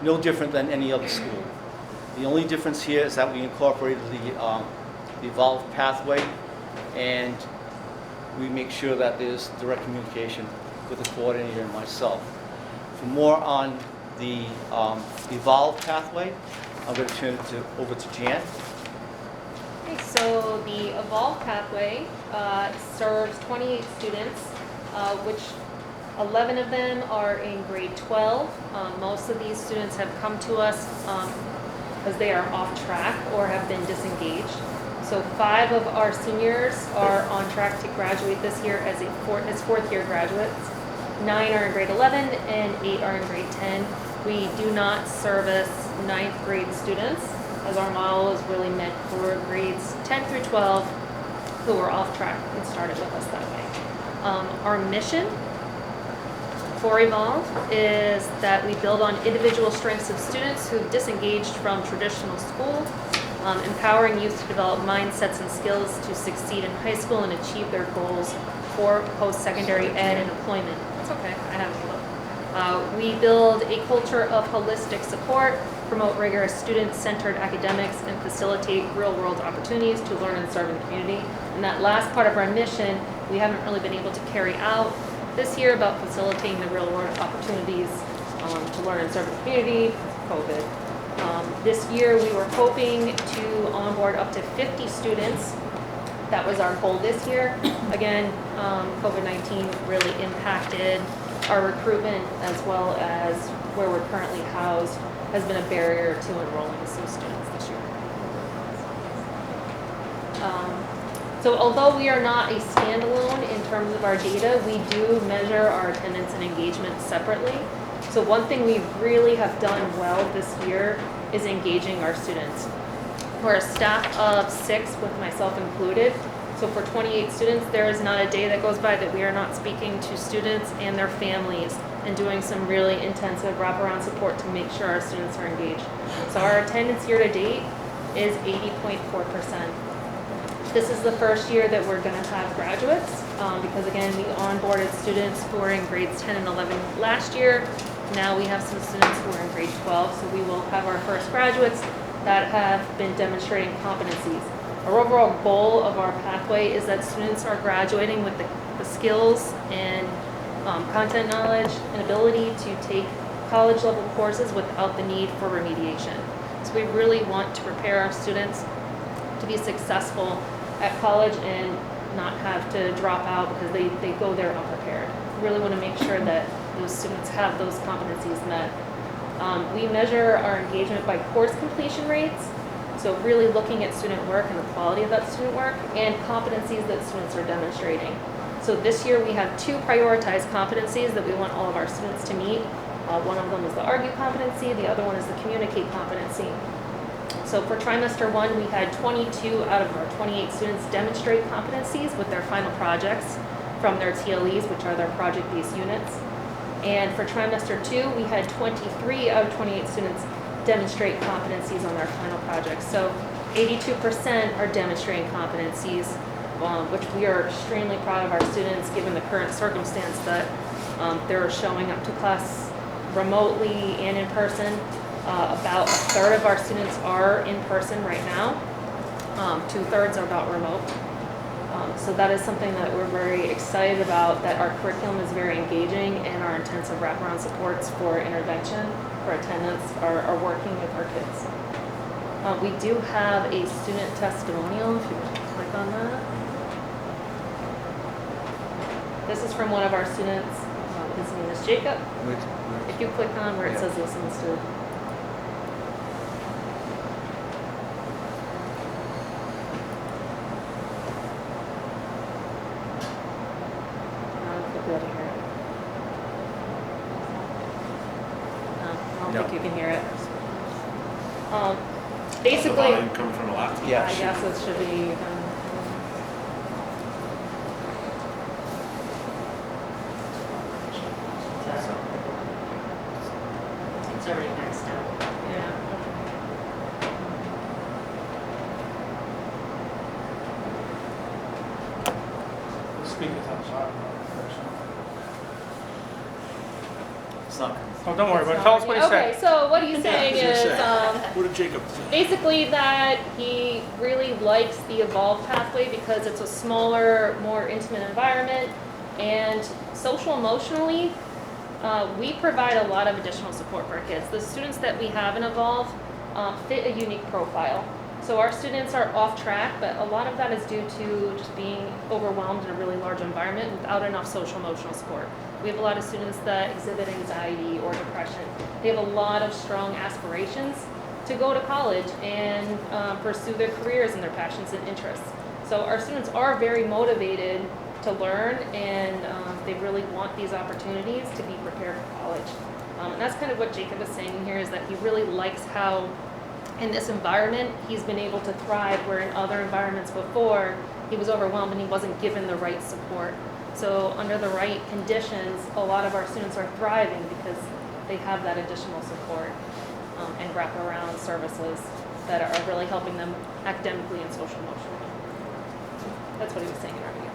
no different than any other school. The only difference here is that we incorporated the Evolve pathway, and we make sure that there's direct communication with the coordinator and myself. For more on the Evolve pathway, I'm going to turn it over to Jan. Okay, so the Evolve pathway serves 28 students, which 11 of them are in grade 12. Most of these students have come to us because they are off track or have been disengaged. So 5 of our seniors are on track to graduate this year as fourth year graduates. 9 are in grade 11 and 8 are in grade 10. We do not service 9th grade students, as our model is really meant for grades 10 through 12 who are off track and started with us that way. Our mission for Evolve is that we build on individual strengths of students who've disengaged from traditional school, empowering youth to develop mindsets and skills to succeed in high school and achieve their goals for post-secondary ed and employment. It's okay, I have a look. We build a culture of holistic support, promote rigorous student-centered academics, and facilitate real-world opportunities to learn and serve in the community. And that last part of our mission, we haven't really been able to carry out this year about facilitating the real-world opportunities to learn and serve in the community with COVID. This year, we were hoping to onboard up to 50 students. That was our goal this year. Again, COVID-19 really impacted our recruitment as well as where we're currently housed has been a barrier to enrolling some students this year. So although we are not a standalone in terms of our data, we do measure our attendance and engagement separately. So one thing we really have done well this year is engaging our students. We're a staff of 6 with myself included. So for 28 students, there is not a day that goes by that we are not speaking to students and their families and doing some really intensive wraparound support to make sure our students are engaged. So our attendance year to date is 80.4%. This is the first year that we're going to have graduates because again, we onboarded students who were in grades 10 and 11 last year. Now we have some students who are in grade 12, so we will have our first graduates that have been demonstrating competencies. Our overall goal of our pathway is that students are graduating with the skills and content knowledge and ability to take college level courses without the need for remediation. So we really want to prepare our students to be successful at college and not have to drop out because they go there unprepared. We really want to make sure that those students have those competencies met. We measure our engagement by course completion rates. So really looking at student work and the quality of that student work and competencies that students are demonstrating. So this year we have 2 prioritized competencies that we want all of our students to meet. One of them is the argue competency, the other one is the communicate competency. So for trimester 1, we had 22 out of our 28 students demonstrate competencies with their final projects from their TLEs, which are their project-based units. And for trimester 2, we had 23 out of 28 students demonstrate competencies on their final projects. So 82% are demonstrating competencies, which we are extremely proud of our students given the current circumstance that They're showing up to class remotely and in person. About a third of our students are in person right now. 2/3 are about remote. So that is something that we're very excited about, that our curriculum is very engaging and our intensive wraparound supports for intervention, for attendance, are working with our kids. We do have a student testimonial, if you want to click on that. This is from one of our students. His name is Jacob. If you click on where it says listens to. I don't think you can hear it. The Basically, volume coming from the laptop. Yeah. I guess it should be. It's already maxed out. Yeah. The speaker's outside. It's not. Oh, don't worry about it. Tell us what he Okay, said. so what he's saying I was is, gonna say. What did Jacob say? basically that he really likes the Evolve pathway because it's a smaller, more intimate environment, and social emotionally, we provide a lot of additional support for our kids. The students that we have in Evolve fit a unique profile. So our students are off track, but a lot of that is due to just being overwhelmed in a really large environment without enough social emotional support. We have a lot of students that exhibit anxiety or depression. They have a lot of strong aspirations to go to college and pursue their careers and their passions and interests. So our students are very motivated to learn, and they really want these opportunities to be prepared for college. And that's kind of what Jacob is saying here, is that he really likes how in this environment he's been able to thrive, where in other environments before he was overwhelmed and he wasn't given the right support. So under the right conditions, a lot of our students are thriving because they have that additional support and wraparound services that are really helping them academically and social emotionally. That's what he was saying in our meeting.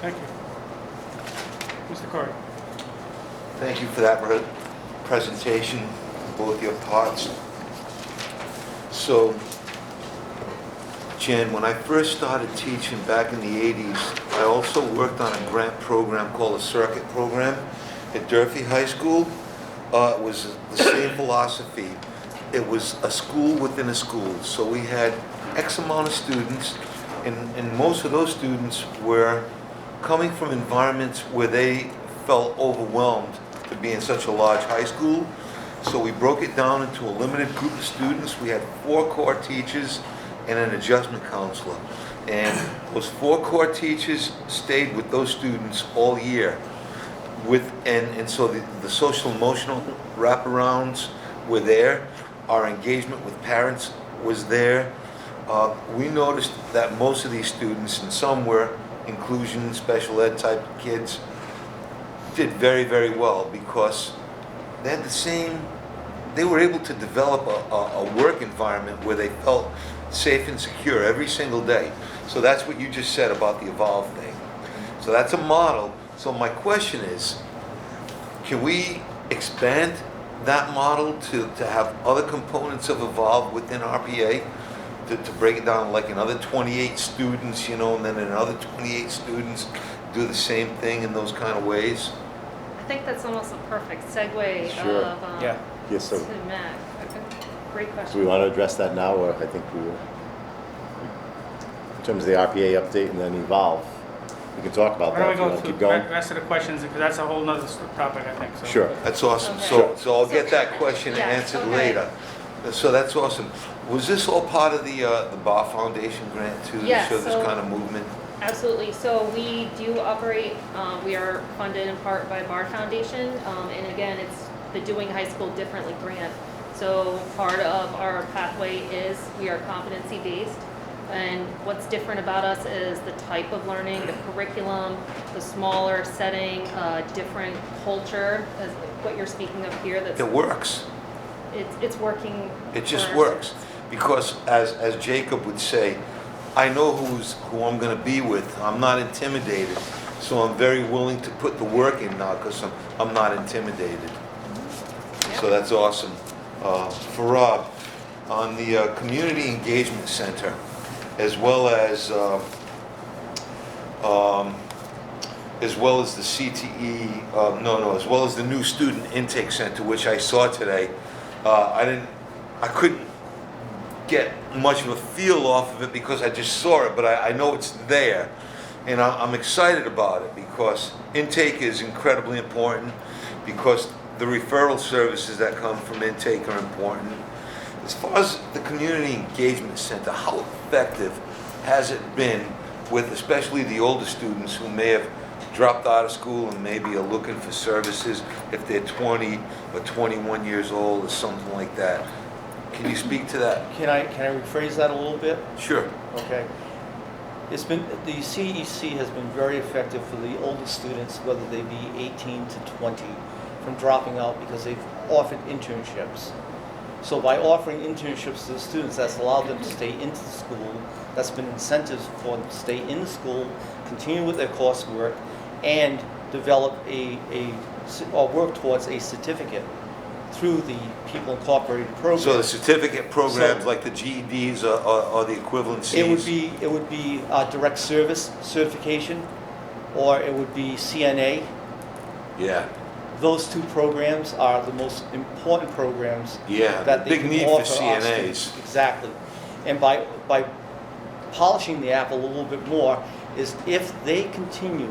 Thank you. Mr. Corey. Thank you for that presentation, both your parts. So, Jen, when I first started teaching back in the 80s, I also worked on a grant program called a circuit program at Durfee High School. It was the same philosophy. It was a school within a school. So we had X amount of students, and most of those students were coming from environments where they felt overwhelmed to be in such a large high school. So we broke it down into a limited group of students. We had 4 core teachers and an adjustment counselor. And those 4 core teachers stayed with those students all year. And so the social emotional wraparounds were there. Our engagement with parents was there. We noticed that most of these students, and some were inclusion, special ed type kids, did very, very well because they had they were able to develop a work environment where they felt safe and secure every single day. So that's what you just said about the Evolve thing. So that's a model. So my question is, can we expand that model to have other components of Evolve within RPA? To break it down like another 28 students, and then another 28 students do the same thing in those kind of ways? I think that's almost a perfect segue Sure. of Yes, so to Matt. Great do question. we want to address that now, or I think we will? In terms of the RPA update and then Evolve, we can talk about Why that don't we if you go want to through keep the going. rest of the questions, because that's a whole nother topic, I think. So. Sure. That's awesome. Okay. So I'll get that question Yes, answered okay. later. So that's awesome. Was this all part of the Bar Foundation grant too, to Yes, show this so- kind of movement? Absolutely. So we do operate, we are funded in part by Bard Foundation, and again, it's the Doing High School Differently grant. So part of our pathway is we are competency-based, and what's different about us is the type of learning, the curriculum, the smaller setting, different culture, as what you're speaking of here. That's It works. it's working. It just for our works. students. Because as Jacob would say, I know who I'm going to be with. I'm not intimidated. So I'm very willing to put the work in now because I'm not intimidated. So that's awesome. For Rob, on the Community Engagement Center, as well as the CTE, as well as the new Student Intake Center, which I saw today. I couldn't get much of a feel off of it because I just saw it, but I know it's there. And I'm excited about it because intake is incredibly important, because the referral services that come from intake are important. As far as the Community Engagement Center, how effective has it been with especially the older students who may have dropped out of school and maybe are looking for services if they're 20 or 21 years old or something like that? Can you speak to that? Can I rephrase that a little bit? Sure. Okay. The CEC has been very effective for the older students, whether they be 18 to 20, from dropping out because they've offered internships. So by offering internships to the students, that's allowed them to stay into the school. That's been incentives for them to stay in the school, continue with their coursework, and develop or work towards a certificate through the People Incorporated program. So the certificate programs like the GEDs or the equivalencies? It would be direct service certification, or it would be CNA. Yeah. Those two programs are the most important programs. Yeah, that the they big can need for offer our CNAs. students. Exactly. And by polishing the apple a little bit more is if they continue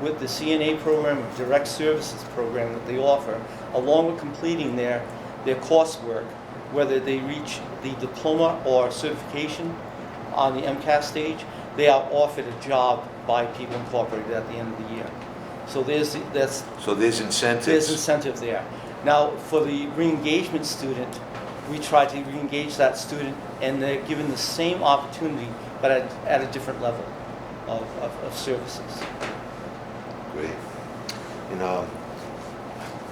with the CNA program, or direct services program that they offer, along with completing their coursework, whether they reach the diploma or certification on the MCAS stage, they are offered a job by People Incorporated at the end of the year. So there's incentives. There's incentive there. Now, for the re-engagement student, we try to re-engage that student, and they're given the same opportunity, but at a different level of services. Great.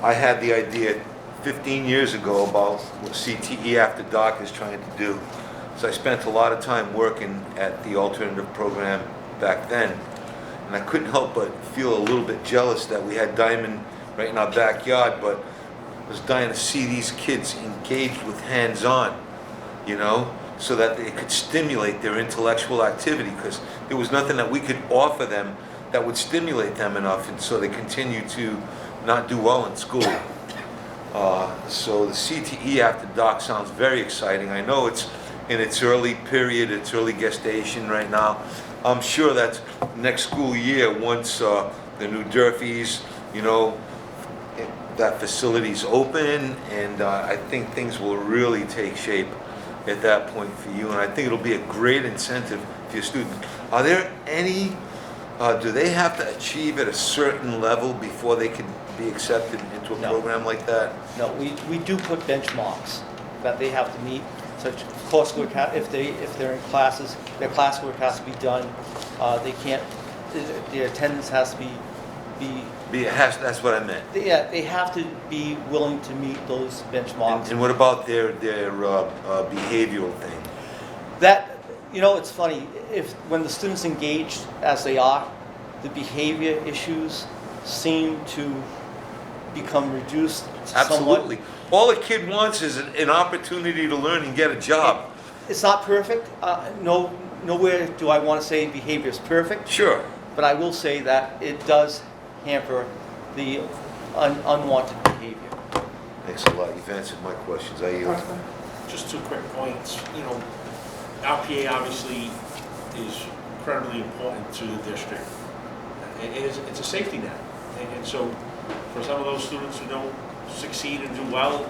I had the idea 15 years ago about what CTE After Dark is trying to do. So I spent a lot of time working at the alternative program back then. And I couldn't help but feel a little bit jealous that we had Diamond right in our backyard, but I was dying to see these kids engaged with hands-on, so that they could stimulate their intellectual activity, because there was nothing that we could offer them that would stimulate them enough, and so they continue to not do well in school. So the CTE After Dark sounds very exciting. I know it's in its early period, its early gestation right now. I'm sure that next school year, once the new Durfee's, that facility's open, and I think things will really take shape at that point for you, and I think it'll be a great incentive for your students. Are there any, do they have to achieve at a certain level before they can be accepted into a program like that? No, we do put benchmarks that they have to meet, such coursework, if they're in classes, their classwork has to be done. They can't, their attendance has to be that's what I meant. they have to be willing to meet those benchmarks. And what about their behavioral thing? That, it's funny, when the students engaged as they are, the behavior issues seem to become reduced somewhat. Absolutely. All a kid wants is an opportunity to learn and get a job. It's not perfect. Nowhere do I want to say behavior is perfect. Sure. But I will say that it does hamper the unwanted behavior. Thanks a lot. You've answered my questions. I yield. Just 2 quick points. RPA obviously is incredibly important to the district. It's a safety net. And so for some of those students who don't succeed and do well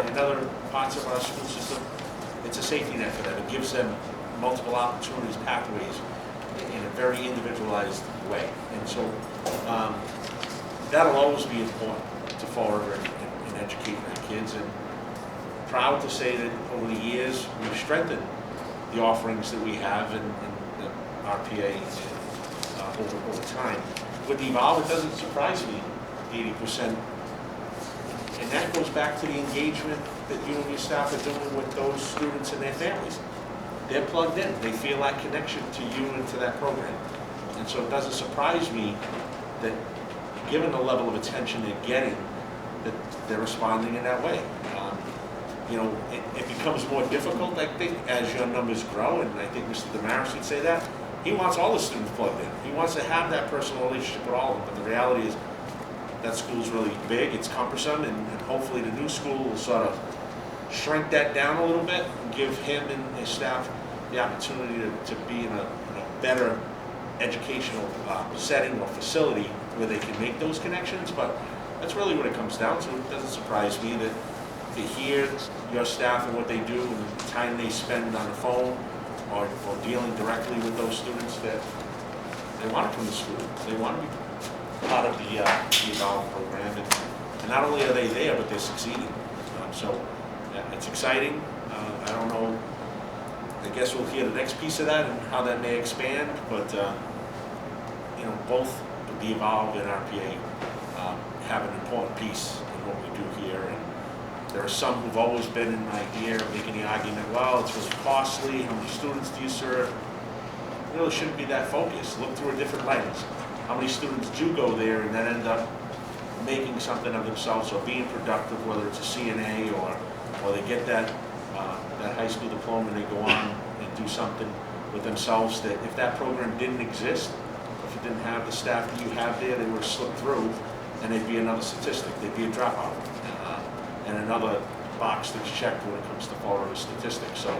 in other parts of our school system, it's a safety net for them. It gives them multiple opportunities, pathways in a very individualized way. And so that'll always be important to foster and educate our kids. And proud to say that over the years, we've strengthened the offerings that we have in the RPA over time. With Evolve, it doesn't surprise me, 80%. And that goes back to the engagement that you and your staff are doing with those students and their families. They're plugged in. They feel that connection to you and to that program. And so it doesn't surprise me that, given the level of attention they're getting, that they're responding in that way. You know, it becomes more difficult, I think, as your numbers grow, and I think Mr. Damaris would say that. He wants all the students plugged in. He wants to have that personal relationship with all of them, but the reality is that school's really big, it's cumbersome, and hopefully the new school will sort of shrink that down a little bit and give him and his staff the opportunity to be in a better educational setting or facility where they can make those connections. But that's really what it comes down to. It doesn't surprise me that to hear your staff and what they do and the time they spend on the phone or dealing directly with those students, that they want to come to school. They want to be part of the Evolve program. And not only are they there, but they're succeeding. So it's exciting. I don't know. I guess we'll hear the next piece of that and how that may expand. But you know, both the Evolve and RPA have an important piece in what we do here. And there are some who've always been in my ear making the argument, well, it's really costly, how many students do you serve? It really shouldn't be that focused. Look through a different lens. How many students do go there and then end up making something of themselves or being productive, whether it's a CNA or they get that high school diploma and they go on and do something with themselves that if that program didn't exist, if it didn't have the staff that you have there, they would have slipped through and they'd be another statistic. They'd be a dropout. And another box that's checked when it comes to Florida statistics. So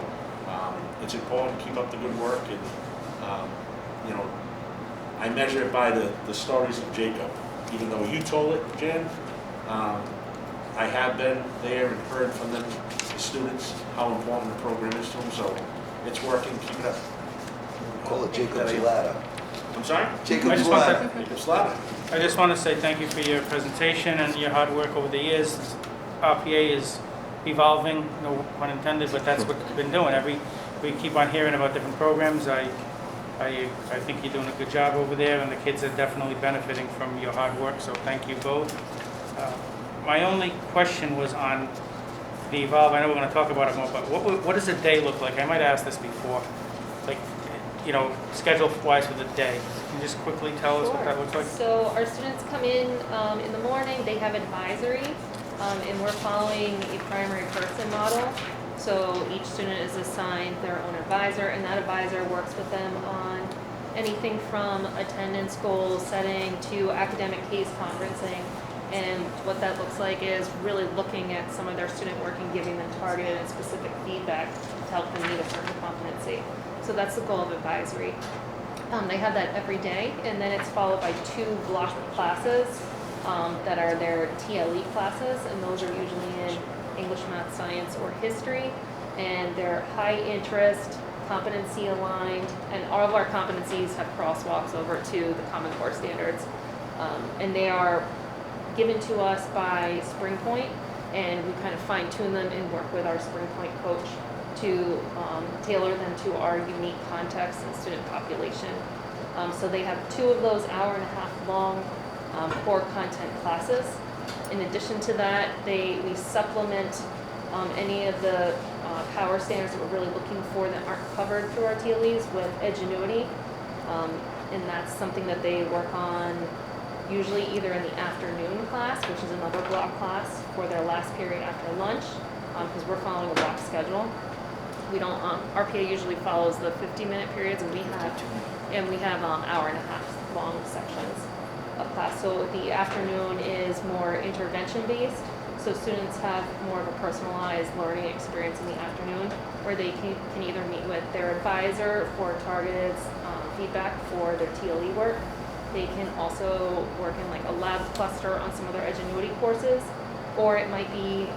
it's important to keep up the good work, and you know, I measure it by the stories of Jacob. Even though you told it, Jen, I have been there and heard from them, the students, how important the program is to them. So it's working. Keep it up. Call it Jacob's Ladder. I'm sorry? Jacob's Ladder. Jacob's Ladder. I just want to say thank you for your presentation and your hard work over the years. RPA is evolving, no pun intended, but that's what we've been doing. We keep on hearing about different programs. I think you're doing a good job over there, and the kids are definitely benefiting from your hard work, so thank you both. My only question was on the Evolve. I know we're going to talk about it more, but what does a day look like? I might have asked this before, like, you know, schedule-wise for the day. Can you just quickly tell us what that looks like? So our students come in the morning, they have advisory, and we're following a primary person model. So each student is assigned their own advisor, and that advisor works with them on anything from attendance goal setting to academic case conferencing. And what that looks like is really looking at some of their student work and giving them targeted and specific feedback to help them meet a certain competency. So that's the goal of advisory. They have that every day, and then it's followed by 2 block classes that are their TLE classes, and those are usually in English, math, science, or history, and they're high interest, competency aligned, and all of our competencies have crosswalks over to the Common Core standards. And they are given to us by Spring Point, and we kind of fine tune them and work with our Spring Point coach to tailor them to our unique context and student population. So they have 2 of those hour-and-a-half long core content classes. In addition to that, we supplement any of the power standards that we're really looking for that aren't covered through our TLEs with Edgenuity. And that's something that they work on usually either in the afternoon class, which is another block class for their last period after lunch, because we're following a block schedule. We don't, RPA usually follows the 50-minute periods, and we have hour-and-a-half long sections of class. So the afternoon is more intervention-based, so students have more of a personalized learning experience in the afternoon, where they can either meet with their advisor for targeted feedback for their TLE work. They can also work in like a lab cluster on some of their Edgenuity courses, or it might be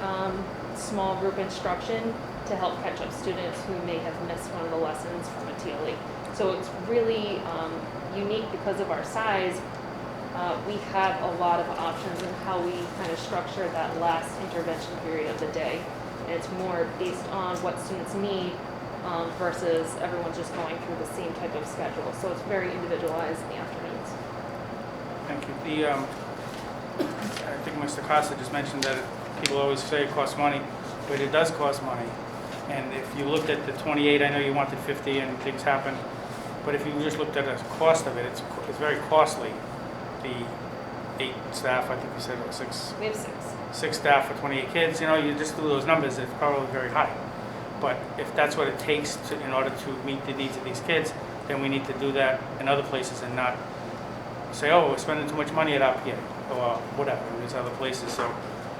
small group instruction to help catch up students who may have missed one of the lessons from a TLE. So it's really unique because of our size. We have a lot of options in how we kind of structure that last intervention period of the day. And it's more based on what students need versus everyone's just going through the same type of schedule. So it's very individualized in the afternoons. Thank you. I think Mr. Costa just mentioned that people always say it costs money, but it does cost money. And if you looked at the 28, I know you wanted 50 and things happen. But if you just looked at the cost of it, it's very costly. The 8 staff, I think you said, or 6. We have 6. 6 staff for 28 kids, you know, you just do those numbers, it's probably very high. But if that's what it takes in order to meet the needs of these kids, then we need to do that in other places and not say, oh, we're spending too much money at RPA or whatever, in these other places. So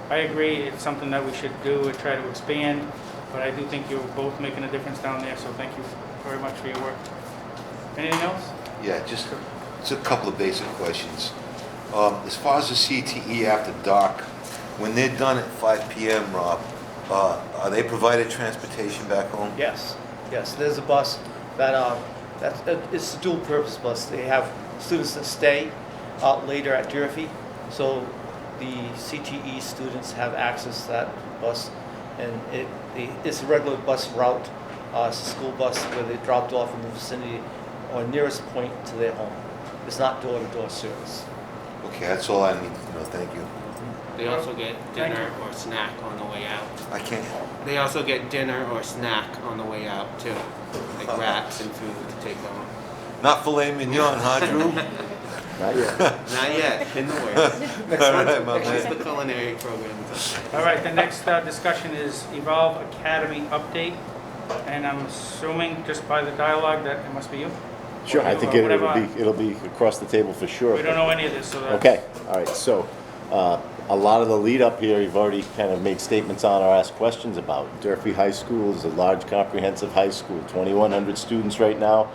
I agree, it's something that we should do and try to expand, but I do think you're both making a difference down there, so thank you very much for your work. Anything else? Yeah, just a couple of basic questions. As far as the CTE after dark, when they're done at 5 p.m., Rob, are they provided transportation back home? Yes, yes, there's a bus it's a dual purpose bus. They have students that stay later at Durfee, so the CTE students have access to that bus, and it's a regular bus route. It's a school bus where they dropped off in the vicinity or nearest point to their home. It's not door-to-door service. Okay, that's all I need to know, thank you. They also get Thank dinner or snack on the way out. I can't, They also get dinner or snack on the way out too, like wraps and food to take home. not filet mignon, huh, Drew? Not yet. Not yet, in the works. All right, my Next man. is the culinary program. All right, the next discussion is Evolve Academy update, and I'm assuming just by the dialogue that it must be you? Sure, I think Or whatever. it'll be across the table for sure. We don't know any of this, so that's... Okay, all right, so a lot of the lead up here, you've already kind of made statements on or asked questions about. Durfee High School is a large comprehensive high school, 2,100 students right now,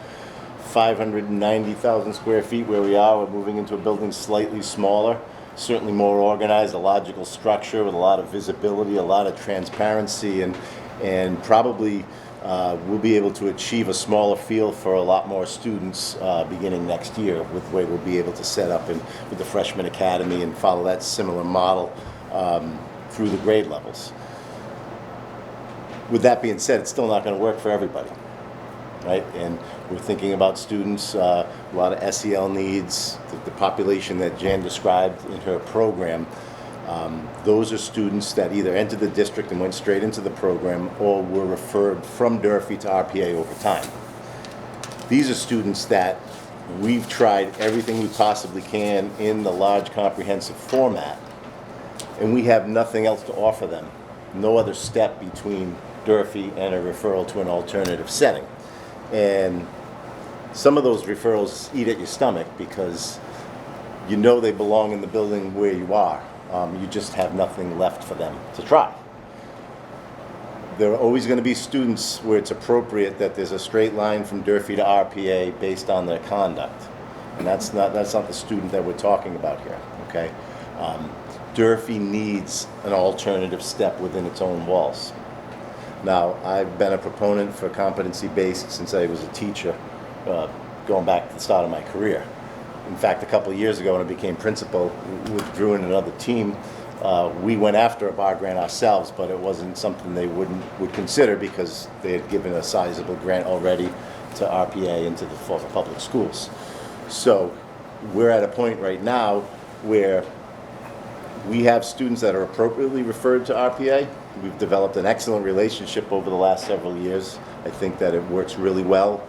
590,000 square feet where we are. We're moving into a building slightly smaller, certainly more organized, a logical structure with a lot of visibility, a lot of transparency, and probably we'll be able to achieve a smaller field for a lot more students beginning next year with the way we'll be able to set up with the freshman academy and follow that similar model through the grade levels. With that being said, it's still not going to work for everybody, right? And we're thinking about students, a lot of SEL needs, the population that Jan described in her program. Those are students that either entered the district and went straight into the program or were referred from Durfee to RPA over time. These are students that we've tried everything we possibly can in the large comprehensive format, and we have nothing else to offer them. No other step between Durfee and a referral to an alternative setting. And some of those referrals eat at your stomach because you know they belong in the building where you are. You just have nothing left for them to try. There are always going to be students where it's appropriate that there's a straight line from Durfee to RPA based on their conduct. And that's not the student that we're talking about here, okay? Durfee needs an alternative step within its own walls. Now, I've been a proponent for competency-based since I was a teacher, going back to the start of my career. In fact, a couple of years ago when I became principal with Drew and another team, we went after a bar grant ourselves, but it wasn't something they would consider because they had given a sizable grant already to RPA and to the public schools. So we're at a point right now where we have students that are appropriately referred to RPA. We've developed an excellent relationship over the last several years. I think that it works really well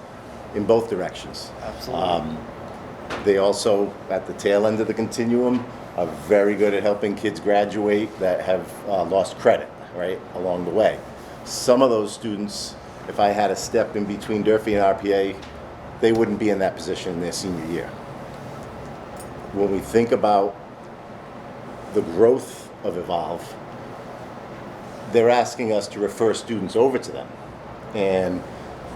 in both directions. Absolutely. They also, at the tail end of the continuum, are very good at helping kids graduate that have lost credit, right, along the way. Some of those students, if I had a step in between Durfee and RPA, they wouldn't be in that position in their senior year. When we think about the growth of Evolve, they're asking us to refer students over to them. And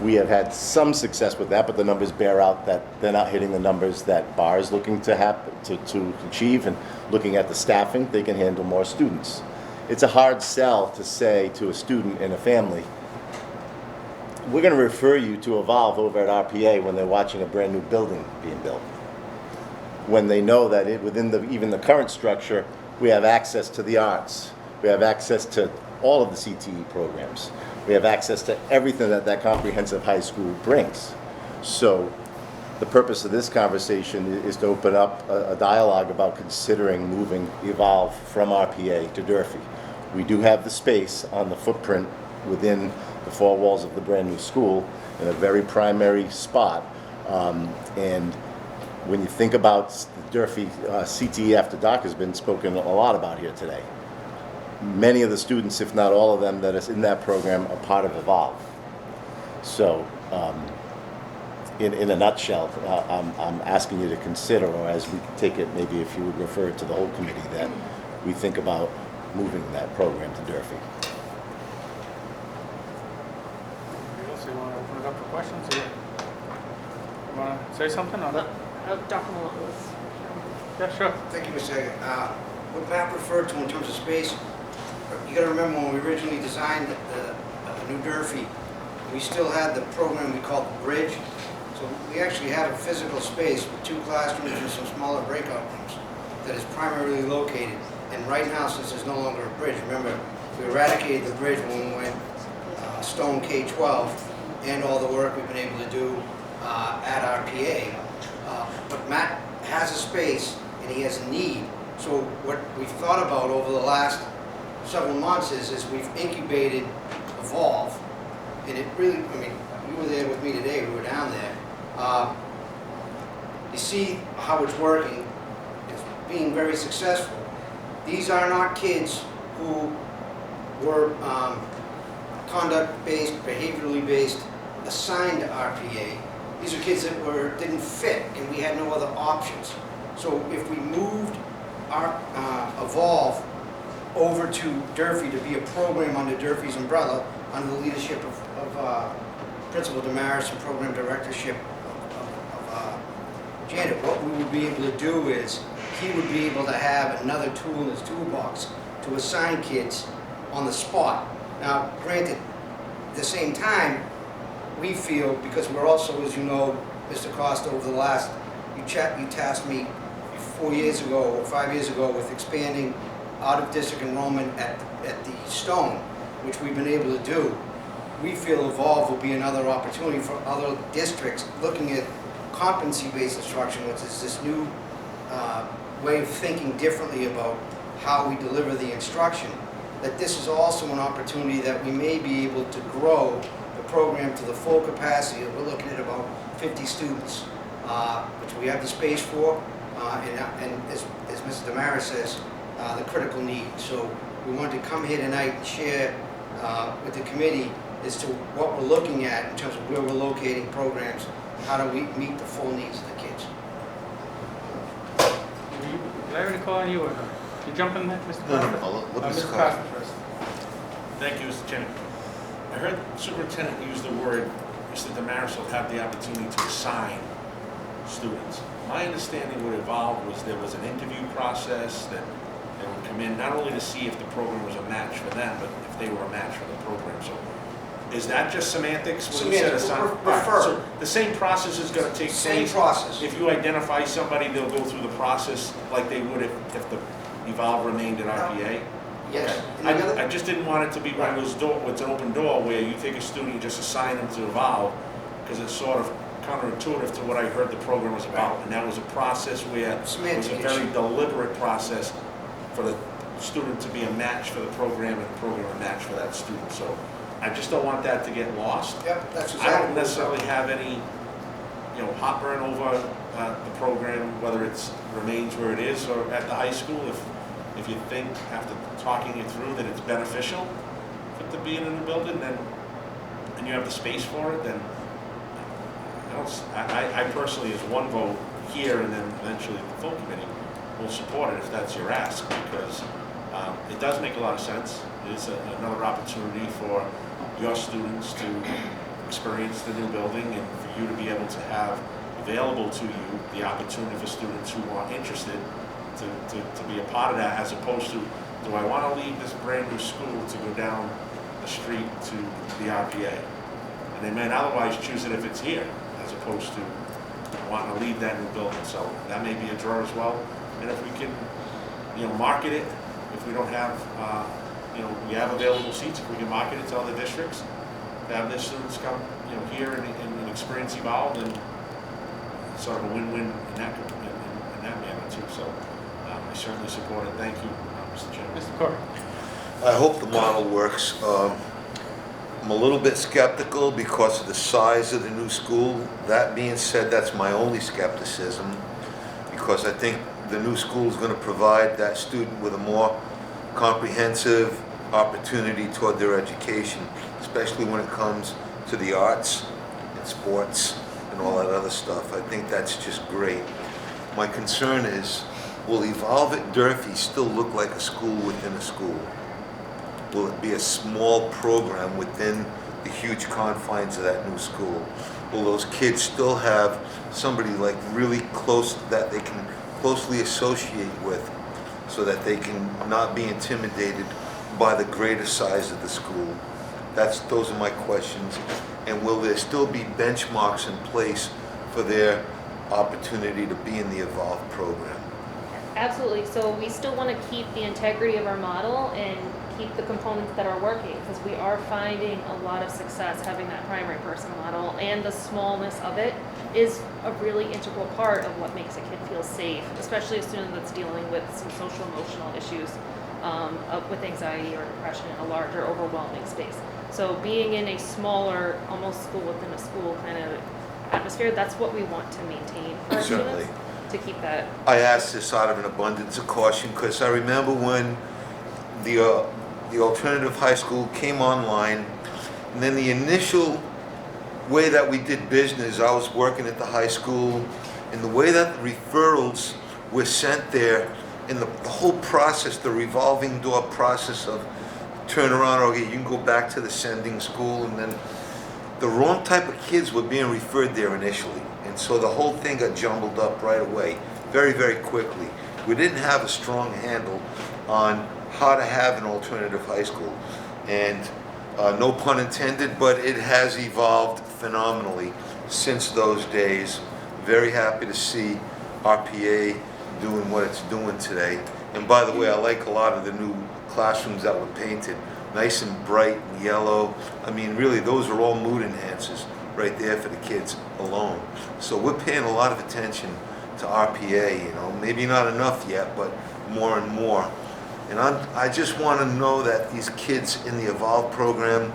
we have had some success with that, but the numbers bear out that they're not hitting the numbers that BAR is looking to achieve, and looking at the staffing, they can handle more students. It's a hard sell to say to a student and a family, we're going to refer you to Evolve over at RPA when they're watching a brand new building being built. When they know that within even the current structure, we have access to the arts, we have access to all of the CTE programs. We have access to everything that comprehensive high school brings. So the purpose of this conversation is to open up a dialogue about considering moving Evolve from RPA to Durfee. We do have the space on the footprint within the four walls of the brand new school in a very primary spot And when you think about the Durfee CTE After Dark has been spoken a lot about here today. Many of the students, if not all of them, that is in that program are part of Evolve. So, in a nutshell, I'm asking you to consider, or as we take it, maybe if you would refer it to the whole committee, that we think about moving that program to Durfee. Anybody else, you want to open it up for questions? Or you want to say something on that? Dr. Malone was. Yeah, sure. Thank you, Mr. Hagan. What Matt referred to in terms of space, you got to remember when we originally designed the New Durfee, we still had the program we called the Bridge. So we actually have a physical space with 2 classrooms and some smaller breakout rooms that is primarily located. And right now, since there's no longer a bridge, remember, we eradicated the bridge when we went Stone K-12 and all the work we've been able to do at RPA. But Matt has a space and he has a need. So what we've thought about over the last several months is we've incubated Evolve. And it really, I mean, you were there with me today, we were down there. You see how it's working. It's being very successful. These are not kids who were conduct-based, behaviorally based, assigned to RPA. These are kids that didn't fit and we had no other options. So if we moved our Evolve over to Durfee to be a program under Durfee's umbrella, under the leadership of Principal Damaris and program directorship of Janet, what we would be able to do is he would be able to have another tool in his toolbox to assign kids on the spot. Now, granted, at the same time, we feel, because we're also, as you know, Mr. Costa, over the last, you tasked me 4 years ago or 5 years ago with expanding out-of-district enrollment at the Stone, which we've been able to do. We feel Evolve will be another opportunity for other districts looking at competency-based instruction, which is this new way of thinking differently about how we deliver the instruction, that this is also an opportunity that we may be able to grow the program to the full capacity. We're looking at about 50 students, which we have the space for, and as Mr. Damaris says, the critical need. So we wanted to come here tonight and share with the committee as to what we're looking at in terms of where we're locating programs, how do we meet the full needs of the kids. Did I already call on you or not? You jump in there, Mr. No, Costa? let Mr. Mr. Costa. Costa first. Thank you, Mr. Chairman. I heard the superintendent use the word, Mr. Damaris will have the opportunity to assign students. My understanding what evolved was there was an interview process that they would come in not only to see if the program was a match for them, but if they were a match for the program. So is that just semantics? When you said assign? Refer. So the same process is going to take Same place? process. If you identify somebody, they'll go through the process like they would if the evolve remained at RPA? Yes. And the other- I just didn't want it to be one of those it's an open door where you take a student, you just assign them to Evolve, because it's sort of counterintuitive to what I heard the program was about. And that was a process where it was a Semantic very issue. deliberate process for the student to be a match for the program and the program a match for that student. So I just don't want that to get lost. Yep, that's I exactly don't what we're necessarily doing. have any, heartburn over the program, whether it remains where it is or at the high school. If you think, after talking it through, that it's beneficial for it to be in a new building, then, and you have the space for it, then I personally, as one vote here and then eventually the full committee, will support it if that's your ask, because it does make a lot of sense. It's another opportunity for your students to experience the new building and for you to be able to have available to you the opportunity for students who are interested to be a part of that, as opposed to, do I want to leave this brand new school to go down the street to the RPA? And they may otherwise choose it if it's here, as opposed to wanting to leave that new building. So that may be a draw as well. And if we can, market it, if we don't have, we have available seats, if we can market it to other districts, to have their students come, here and experience Evolve, and sort of a win-win in that manner too. So I certainly support it. Thank you, Mr. Chairman. Mr. Corey. I hope the model works. I'm a little bit skeptical because of the size of the new school. That being said, that's my only skepticism, because I think the new school is going to provide that student with a more comprehensive opportunity toward their education, especially when it comes to the arts and sports and all that other stuff. I think that's just great. My concern is, will Evolve at Durfee still look like a school within a school? Will it be a small program within the huge confines of that new school? Will those kids still have somebody like really close that they can closely associate with, so that they can not be intimidated by the greater size of the school? Those are my questions. And will there still be benchmarks in place for their opportunity to be in the Evolve program? Absolutely. So we still want to keep the integrity of our model and keep the components that are working, because we are finding a lot of success having that primary person model, and the smallness of it is a really integral part of what makes a kid feel safe, especially a student that's dealing with some social emotional issues with anxiety or depression in a larger, overwhelming space. So being in a smaller, almost school within a school kind of atmosphere, that's what we want to maintain for our Certainly. students, to keep that. I asked this out of an abundance of caution because I remember when the alternative high school came online, and then the initial way that we did business, I was working at the high school, and the way that the referrals were sent there, and the whole process, the revolving door process of turn around, okay, you can go back to the sending school, and then the wrong type of kids were being referred there initially. And so the whole thing got jumbled up right away, very, very quickly. We didn't have a strong handle on how to have an alternative high school. And no pun intended, but it has evolved phenomenally since those days. Very happy to see RPA doing what it's doing today. And by the way, I like a lot of the new classrooms that were painted, nice and bright and yellow. I mean, really, those are all mood enhancers right there for the kids alone. So we're paying a lot of attention to RPA, you know, maybe not enough yet, but more and more. And I just want to know that these kids in the Evolve program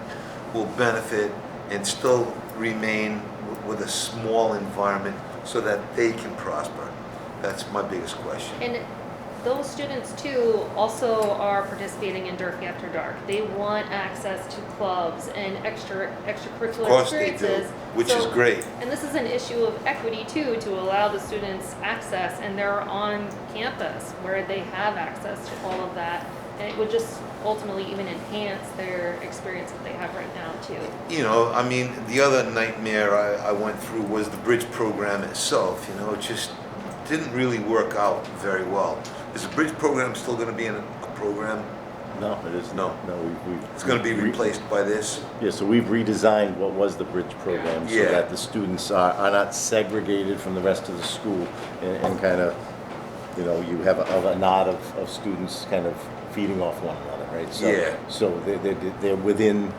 will benefit and still remain with a small environment so that they can prosper. That's my biggest question. And those students too also are participating in Durfee After Dark. They want access to clubs and extracurricular Of course they experiences. do, which is great. And this is an issue of equity too, to allow the students access, and they're on campus where they have access to all of that. And it would just ultimately even enhance their experience that they have right now too. You know, I mean, the other nightmare I went through was the bridge program itself. You know, it just didn't really work out very well. Is the bridge program still going to be in a program? No, it is. No. We've It's going to be replaced by this? Yeah, so we've redesigned what was the bridge program so Yeah. that the students are not segregated from the rest of the school, and kind of, you know, you have a knot of students kind of feeding off one another, right? So, Yeah. So they're within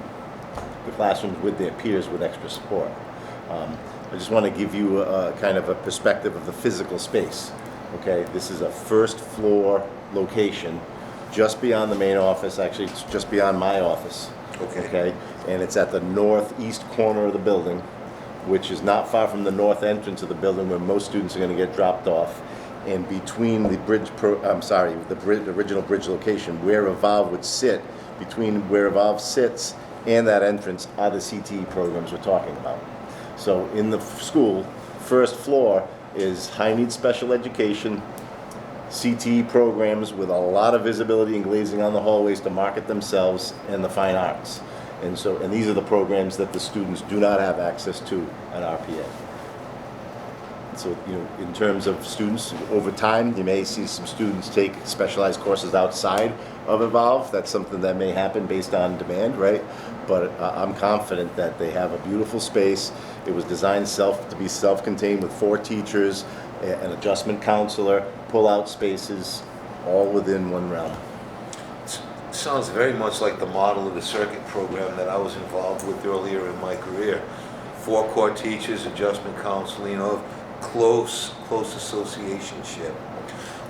the classrooms with their peers with extra support. I just want to give you a kind of a perspective of the physical space. Okay, this is a first floor location, just beyond the main office. Actually, it's just beyond my office. Okay, and it's at the northeast corner of the building, which is not far from the north entrance of the building where most students are going to get dropped off. And between the the original bridge location, where Evolve would sit, between where Evolve sits and that entrance are the CTE programs we're talking about. So in the school, first floor is high needs special education, CTE programs with a lot of visibility and glazing on the hallways to market themselves, and the fine arts. And these are the programs that the students do not have access to at RPA. So, you know, in terms of students, over time, you may see some students take specialized courses outside of Evolve. That's something that may happen based on demand, right? But I'm confident that they have a beautiful space. It was designed to be self-contained with 4 teachers, an adjustment counselor, pull-out spaces, all within one realm. Sounds very much like the model of the circuit program that I was involved with earlier in my career. 4 core teachers, adjustment counseling, you know, close associationship.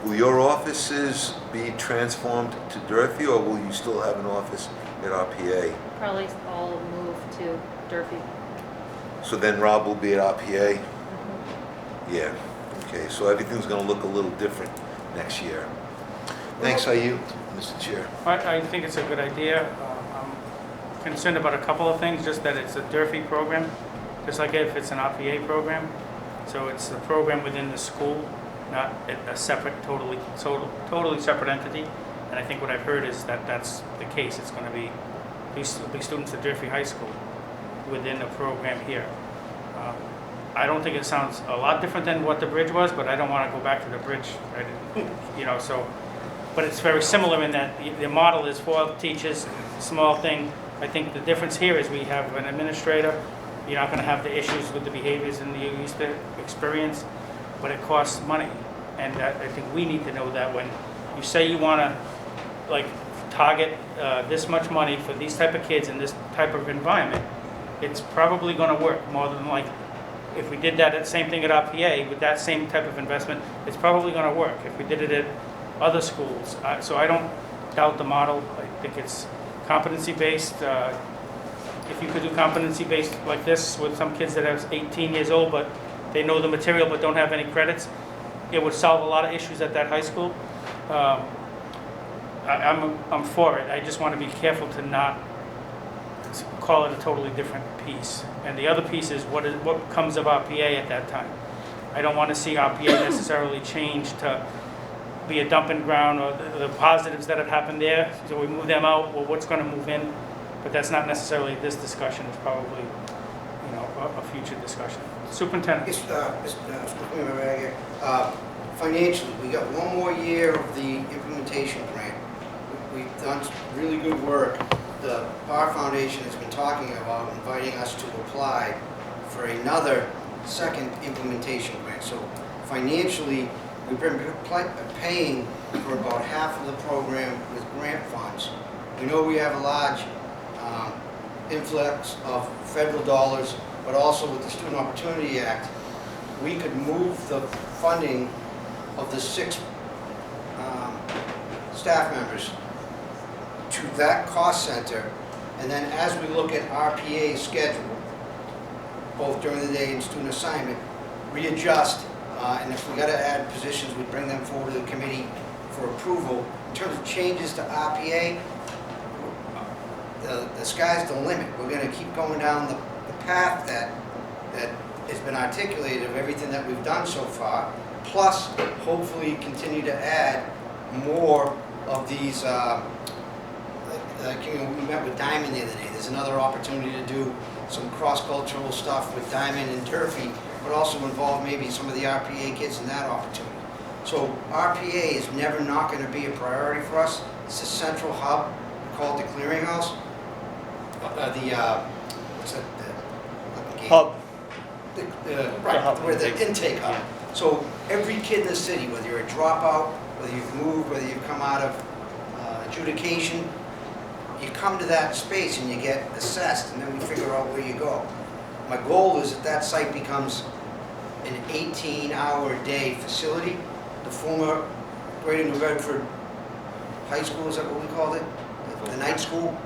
Will your offices be transformed to Durfee, or will you still have an office at RPA? Probably all move to Durfee. So then Rob will be at RPA? Yeah, okay, so everything's gonna look a little different next year. Thanks, IU, Mr. Chair. I think it's a good idea. I'm concerned about a couple of things, just that it's a Durfee program, just like if it's an RPA program. So it's a program within the school, not a separate, totally separate entity. And I think what I've heard is that that's the case. It's going to be these students at Durfee High School within the program here. I don't think it sounds a lot different than what the bridge was, but I don't want to go back to the bridge. So, but it's very similar in that the model is 4 teachers, small thing. I think the difference here is we have an administrator. You're not going to have the issues with the behaviors and the used to experience, but it costs money. And I think we need to know that when you say you want to target this much money for these type of kids in this type of environment, it's probably going to work more than likely. If we did that same thing at RPA with that same type of investment, it's probably going to work. If we did it at other schools, so I don't doubt the model. I think it's competency-based. If you could do competency-based like this with some kids that are 18 years old, but they know the material but don't have any credits, it would solve a lot of issues at that high school. I'm for it. I just want to be careful to not call it a totally different piece. And the other piece is what comes of RPA at that time. I don't want to see RPA necessarily change to be a dumping ground, or the positives that have happened there. So we move them out. Well, what's going to move in? But that's not necessarily this discussion. It's probably, a future discussion. Superintendent. Financially, we got one more year of the implementation grant. We've done really good work. The Bar Foundation has been talking about inviting us to apply for another second implementation grant. So financially, we've been paying for about half of the program with grant funds. We know we have a large influx of federal dollars, but also with the Student Opportunity Act, we could move the funding of the 6 staff members to that cost center, and then as we look at RPA's schedule, both during the day and student assignment, readjust, and if we got to add positions, we bring them forward to the committee for approval. In terms of changes to RPA, the sky's the limit. We're going to keep going down the path that has been articulated of everything that we've done so far, plus hopefully continue to add more of these. We met with Diamond the other day. There's another opportunity to do some cross-cultural stuff with Diamond and Durfee, but also involve maybe some of the RPA kids in that opportunity. So RPA is never not going to be a priority for us. It's a central hub. We call it the Clearinghouse. What's that? Hub. We're the intake hub. So every kid in the city, whether you're a dropout, whether you've moved, whether you've come out of adjudication, you come to that space and you get assessed, and then we figure out where you go. My goal is that site becomes an 18-hour-a-day facility. The former Greater New Bedford High School, is that what we called it? The night school.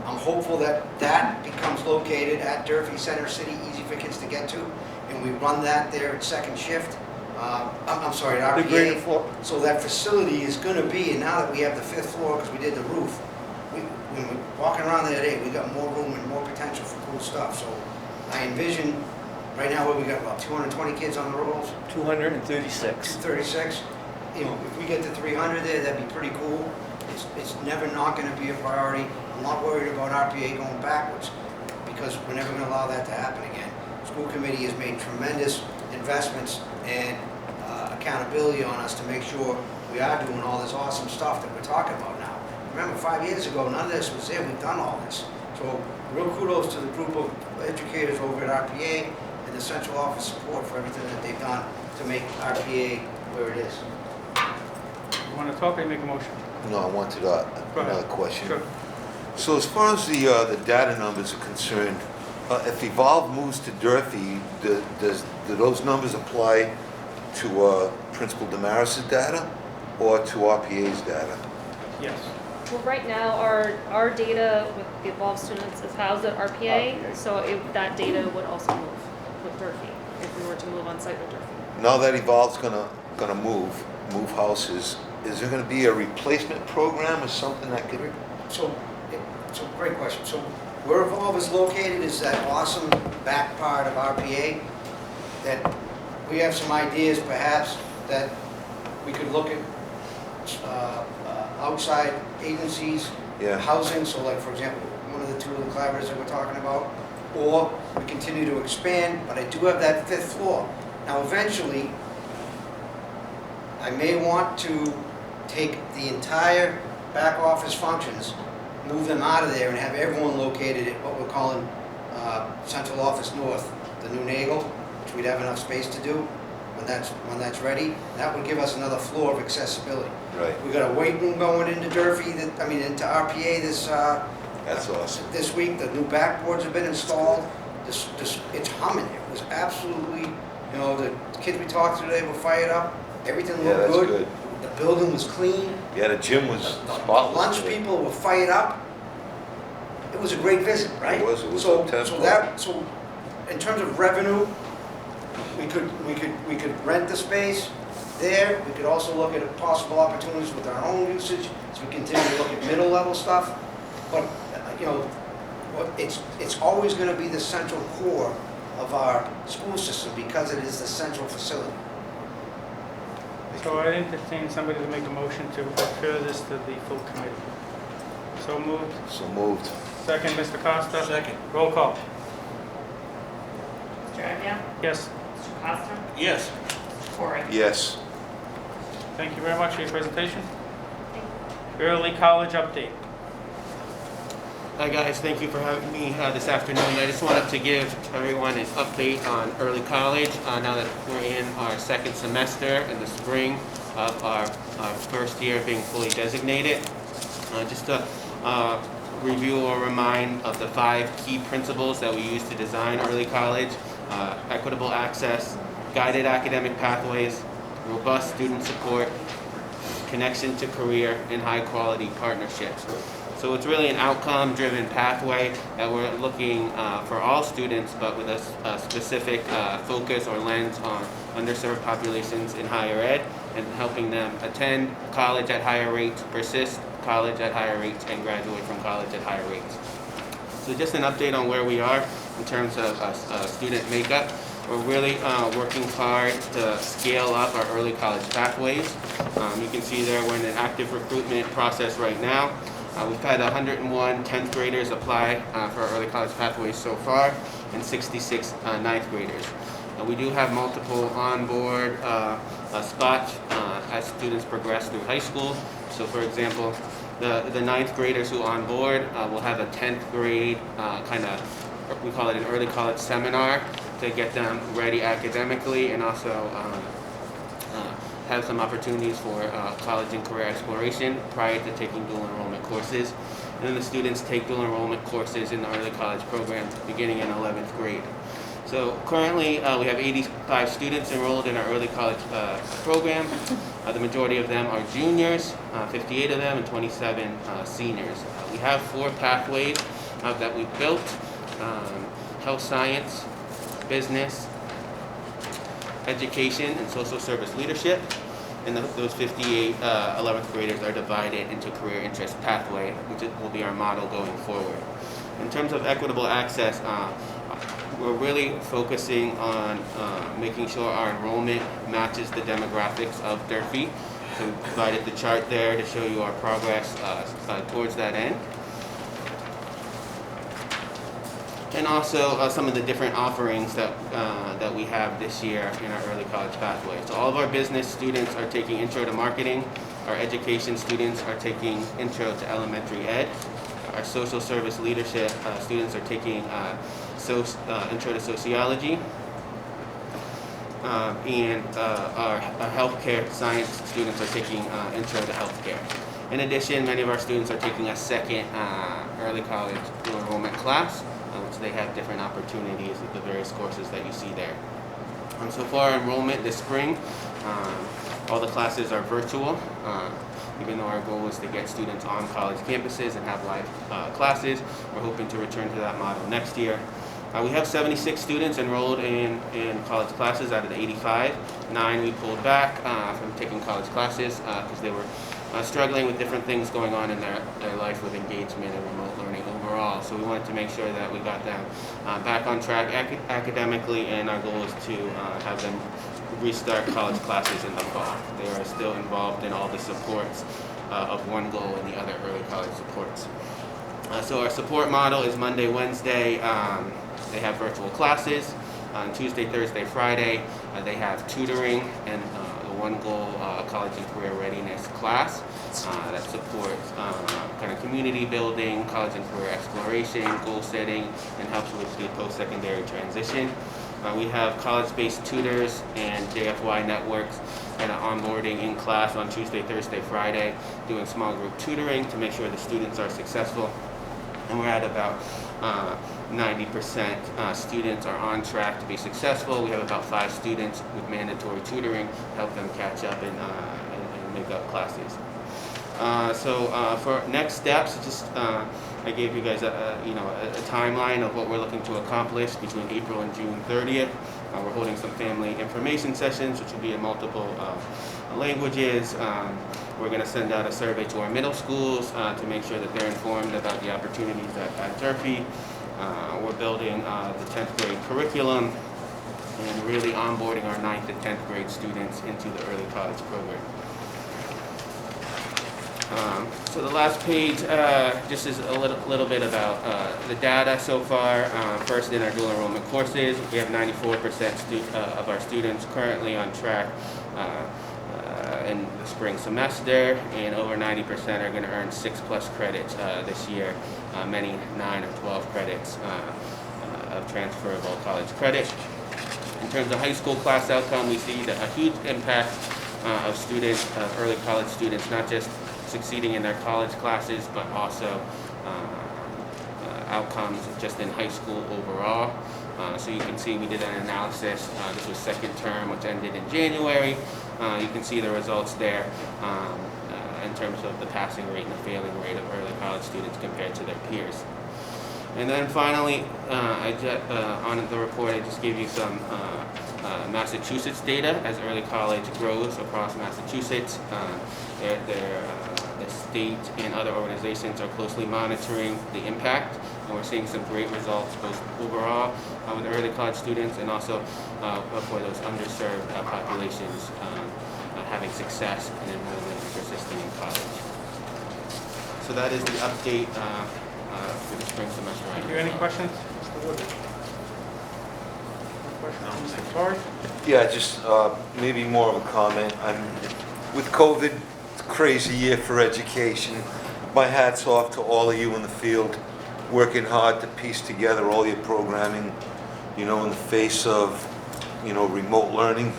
I'm hopeful that becomes located at Durfee Center City, easy for kids to get to, and we run that there at second shift. I'm sorry, at RPA. The greater floor. So that facility is going to be, and now that we have the 5th floor because we did the roof, when we're walking around there today, we got more room and more potential for cool stuff. So I envision, right now, we got about 220 kids on the rolls. 236. 236. If we get to 300 there, that'd be pretty cool. It's never not going to be a priority. I'm not worried about RPA going backwards because we're never going to allow that to happen again. School committee has made tremendous investments and accountability on us to make sure we are doing all this awesome stuff that we're talking about now. Remember, 5 years ago, none of this was there. We've done all this. So real kudos to the group of educators over at RPA and the central office support for everything that they've done to make RPA where it is. You want to talk or you make a motion? No, I wanted another question. Sure. So as far as the data numbers are concerned, if Evolve moves to Durfee, do those numbers apply to Principal Damaris' data or to RPA's data? Yes. Well, right now, our data with the Evolve students is housed at RPA, so that data would also move with Durfee, if we were to move on site with Durfee. Now that Evolve's gonna move houses, is there gonna be a replacement program or something that could? So great question. So where Evolve is located is that awesome back part of RPA that we have some ideas perhaps that we could look at outside agencies, Yeah. housing, so like for example, one of the two of the collaborators that we're talking about, or we continue to expand, but I do have that 5th floor. Now eventually, I may want to take the entire back office functions, move them out of there and have everyone located at what we're calling Central Office North, the new Nagel, which we'd have enough space to do when that's ready. That would give us another floor of accessibility. Right. We got a weight room going into Durfee, into RPA That's awesome. this week. The new backboards have been installed. It's humming. It was absolutely, the kids we talked to today were fired up. Everything Yeah, looked that's good. good. The building was clean. Yeah, the gym was The spotless. lunch people were fired up. It was a great visit, right? It was So up-tempo. so in terms of revenue, we could rent the space there. We could also look at possible opportunities with our own usage, as we continue to look at middle level stuff. But it's always going to be the central core of our school system because it is the central facility. So I entertain somebody to make a motion to refer this to the full committee. So moved. So moved. Second, Mr. Costa. Second. Roll call. Mr. Agia? Yes. Mr. Costa? Yes. Mr. Corey? Yes. Thank you very much for your presentation. Early college update. Hi guys, thank you for having me this afternoon. I just wanted to give everyone an update on early college now that we're in our 2nd semester in the spring of our first year being fully designated. Just to review or remind of the 5 key principles that we use to design early college: equitable access, guided academic pathways, robust student support, connection to career, and high quality partnerships. So it's really an outcome-driven pathway that we're looking for all students, but with a specific focus or lens on underserved populations in higher ed, and helping them attend college at higher rates, persist college at higher rates, and graduate from college at higher rates. So just an update on where we are in terms of student makeup. We're really working hard to scale up our early college pathways. You can see there we're in an active recruitment process right now. We've had 101 10th graders apply for our early college pathways so far, and 66 9th graders. We do have multiple on-board spots as students progress through high school. So for example, the 9th graders who on board will have a 10th grade we call it an early college seminar to get them ready academically, and also have some opportunities for college and career exploration prior to taking dual enrollment courses. And then the students take dual enrollment courses in the early college program beginning in 11th grade. So currently we have 85 students enrolled in our early college program. The majority of them are juniors, 58 of them, and 27 seniors. We have 4 pathways that we've built: health science, business, education, and social service leadership. And those 58 11th graders are divided into career interest pathway, which will be our model going forward. In terms of equitable access, we're really focusing on making sure our enrollment matches the demographics of Durfee. So we provided the chart there to show you our progress towards that end. And also some of the different offerings that we have this year in our early college pathway. So all of our business students are taking Intro to Marketing. Our education students are taking Intro to Elementary Ed. Our social service leadership students are taking Intro to Sociology. And our healthcare science students are taking Intro to Healthcare. In addition, many of our students are taking a second early college dual enrollment class, which they have different opportunities with the various courses that you see there. So for our enrollment this spring, all the classes are virtual, Even though our goal is to get students on college campuses and have live classes, we're hoping to return to that model next year. We have 76 students enrolled in college classes out of the 85. 9 we pulled back from taking college classes because they were struggling with different things going on in their life with engagement and remote learning overall. So we wanted to make sure that we got them back on track academically, and our goal is to have them restart college classes in the fall. They are still involved in all the supports of one goal and the other early college supports. So our support model is Monday, Wednesday. They have virtual classes. On Tuesday, Thursday, Friday, they have tutoring and the One Goal College and Career Readiness class that supports kind of community building, college and career exploration, goal setting, and helps with the post-secondary transition. We have college-based tutors and JFY networks and onboarding in class on Tuesday, Thursday, Friday, doing small group tutoring to make sure the students are successful. And we're at about 90% students are on track to be successful. We have about 5 students with mandatory tutoring to help them catch up and make up classes. So for next steps, just I gave you guys a timeline of what we're looking to accomplish between April and June 30th. We're holding some family information sessions, which will be in multiple languages. We're going to send out a survey to our middle schools to make sure that they're informed about the opportunities at Durfee. We're building the 10th grade curriculum and really onboarding our 9th and 10th grade students into the early college program. So the last page just is a little bit about the data so far. First, in our dual enrollment courses, we have 94% of our students currently on track in the spring semester, and over 90% are going to earn 6+ credits this year, many 9 or 12 credits of transferable college credit. In terms of high school class outcome, we see a huge impact of students, early college students, not just succeeding in their college classes, but also outcomes just in high school overall. So you can see we did an analysis. This was second term, which ended in January. You can see the results there in terms of the passing rate and the failing rate of early college students compared to their peers. And then finally, on the report, I just gave you some Massachusetts data as early college grows across Massachusetts. The state and other organizations are closely monitoring the impact, and we're seeing some great results both overall with early college students and also for those underserved populations having success in enrollment and persisting in college. So that is the update for the spring semester. Thank you. Any questions? Mr. Wood? Questions? Mr. Torrey? Yeah, just maybe more of a comment. With COVID, it's a crazy year for education. My hat's off to all of you in the field, working hard to piece together all your programming, in the face of, remote learning.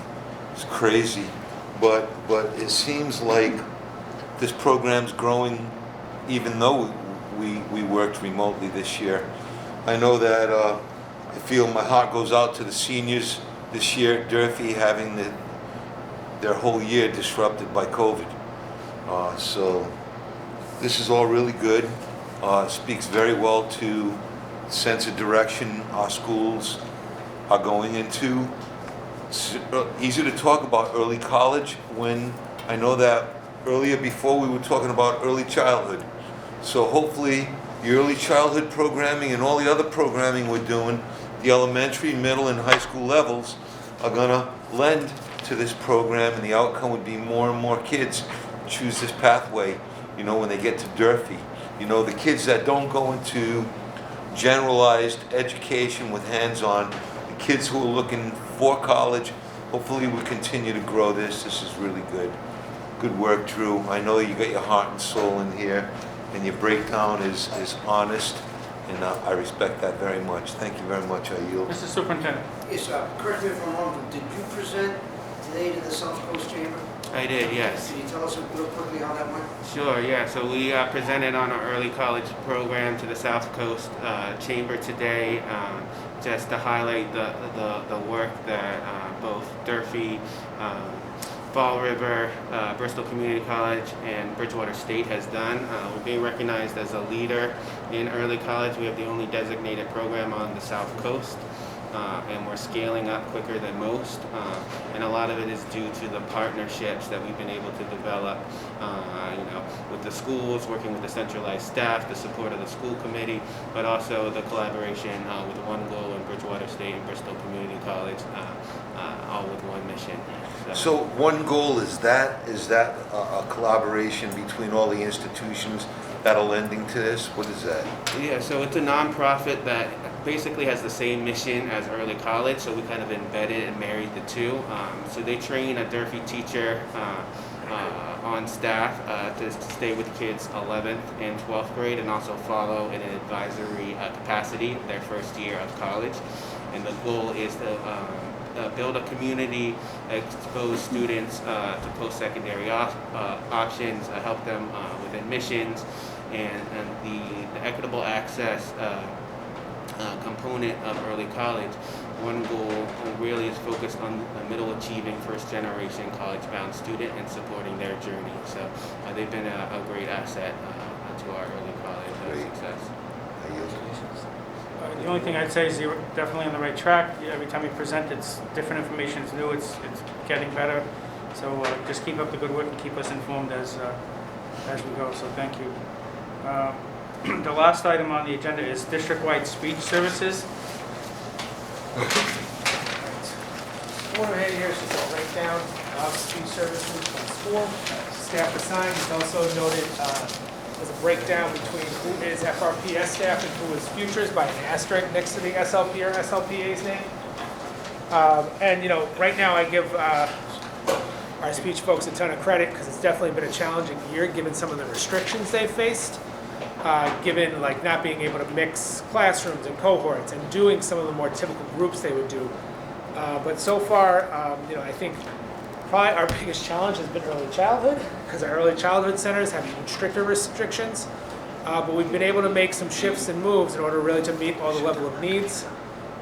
It's crazy. But it seems like this program's growing even though we worked remotely this year. I know that I feel my heart goes out to the seniors this year at Durfee having their whole year disrupted by COVID. So this is all really good. Speaks very well to the sense of direction our schools are going into. It's easy to talk about early college when I know that earlier before we were talking about early childhood. So hopefully the early childhood programming and all the other programming we're doing, the elementary, middle, and high school levels are gonna lend to this program, and the outcome would be more and more kids choose this pathway, when they get to Durfee. The kids that don't go into generalized education with hands-on, the kids who are looking for college, hopefully we'll continue to grow this. This is really good. Good work, Drew. I know you got your heart and soul in here, and your breakdown is honest, and I respect that very much. Thank you very much. I yield. Mr. Superintendent? Yes, correct me if I'm wrong, but did you present today to the South Coast Chamber? I did, yes. Can you tell us real quickly how that went? Sure, yeah. So we presented on our early college program to the South Coast Chamber today, just to highlight the work that both Durfee Fall River, Bristol Community College, and Bridgewater State has done. We're being recognized as a leader in early college. We have the only designated program on the South Coast, and we're scaling up quicker than most. And a lot of it is due to the partnerships that we've been able to develop, with the schools, working with the centralized staff, the support of the school committee, but also the collaboration with One Goal and Bridgewater State and Bristol Community College, all with one mission. So One Goal, is that a collaboration between all the institutions that are lending to this? What is that? Yeah, so it's a nonprofit that basically has the same mission as early college, so we kind of embedded and married the two. So they train a Durfee teacher on staff to stay with kids 11th and 12th grade, and also follow in an advisory capacity their first year of college. And the goal is to build a community, expose students to post-secondary options, help them with admissions, and the equitable access component of early college. One Goal really is focused on a middle-achieving, first-generation college-bound student and supporting their journey. So they've been a great asset to our early college success. The only thing I'd say is you're definitely on the right track. Every time you present, it's different information, it's new, it's getting better. So just keep up the good work and keep us informed as we go. So thank you. The last item on the agenda is district-wide speech services. What I had here is just a breakdown of speech services by school. Staff assigned is also noted as a breakdown between who is FRPS staff and who is futures by an asterisk next to the SLP or SLPA's name. And right now I give our speech folks a ton of credit because it's definitely been a challenging year given some of the restrictions they've faced. Given like not being able to mix classrooms and cohorts and doing some of the more typical groups they would do. But so far, I think probably our biggest challenge has been early childhood because our early childhood centers have even stricter restrictions. But we've been able to make some shifts and moves in order really to meet all the level of needs.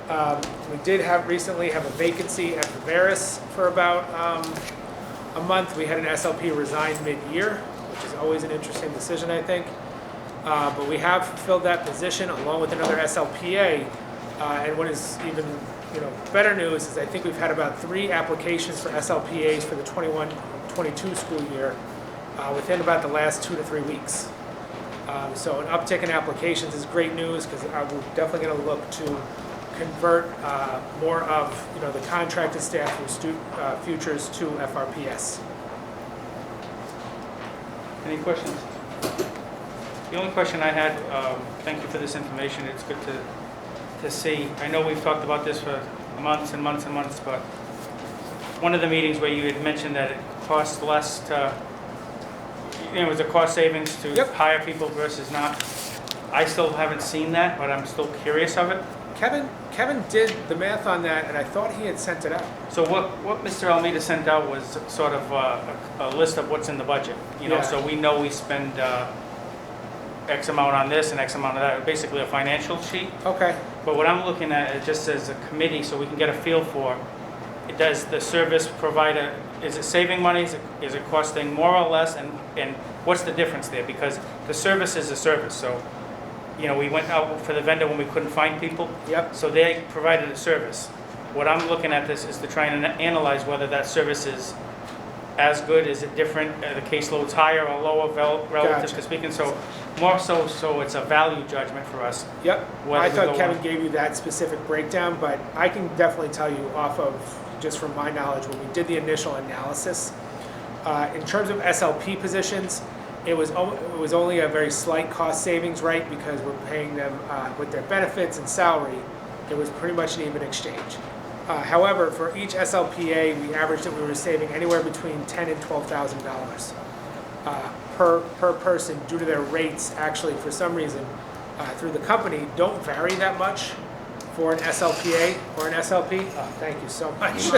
We did recently have a vacancy at Viveris for about a month. We had an SLP resign mid-year, which is always an interesting decision, I think. But we have filled that position along with another SLPA. And what is even better news is I think we've had about 3 applications for SLPAs for the 21-22 school year within about the last 2 to 3 weeks. So an uptick in applications is great news because we're definitely going to look to convert more of the contracted staff from futures to FRPS. Any questions? The only question I had, thank you for this information, it's good to see. I know we've talked about this for months and months and months, but one of the meetings where you had mentioned that it costs less to, it was a cost savings to hire people versus not. I still haven't seen that, but I'm still curious of it. Kevin did the math on that, and I thought he had sent it out. So what Mr. Almeida sent out was sort of a list of what's in the budget, Yeah. So we know we spend X amount on this and X amount of that, basically a financial sheet. Okay. But what I'm looking at, it just says a committee, so we can get a feel for, does the service provider, is it saving money, is it costing more or less, and what's the difference there? Because the service is a service, so, we went out for the vendor when we couldn't find people. Yep. So they provided a service. What I'm looking at this is to try and analyze whether that service is as good, is it different, the caseload's higher or lower relative Gotcha. to speaking, so more so it's a value judgment for us. Yep. Whether I we thought go Kevin on. gave you that specific breakdown, but I can definitely tell you off of, just from my knowledge, when we did the initial analysis, in terms of SLP positions, it was only a very slight cost savings, right? Because we're paying them with their benefits and salary. It was pretty much an even exchange. However, for each SLPA, we averaged that we were saving anywhere between $10,000 and $12,000 per person due to their rates. Actually, for some reason, through the company, don't vary that much for an SLPA or an SLP. Thank you so much.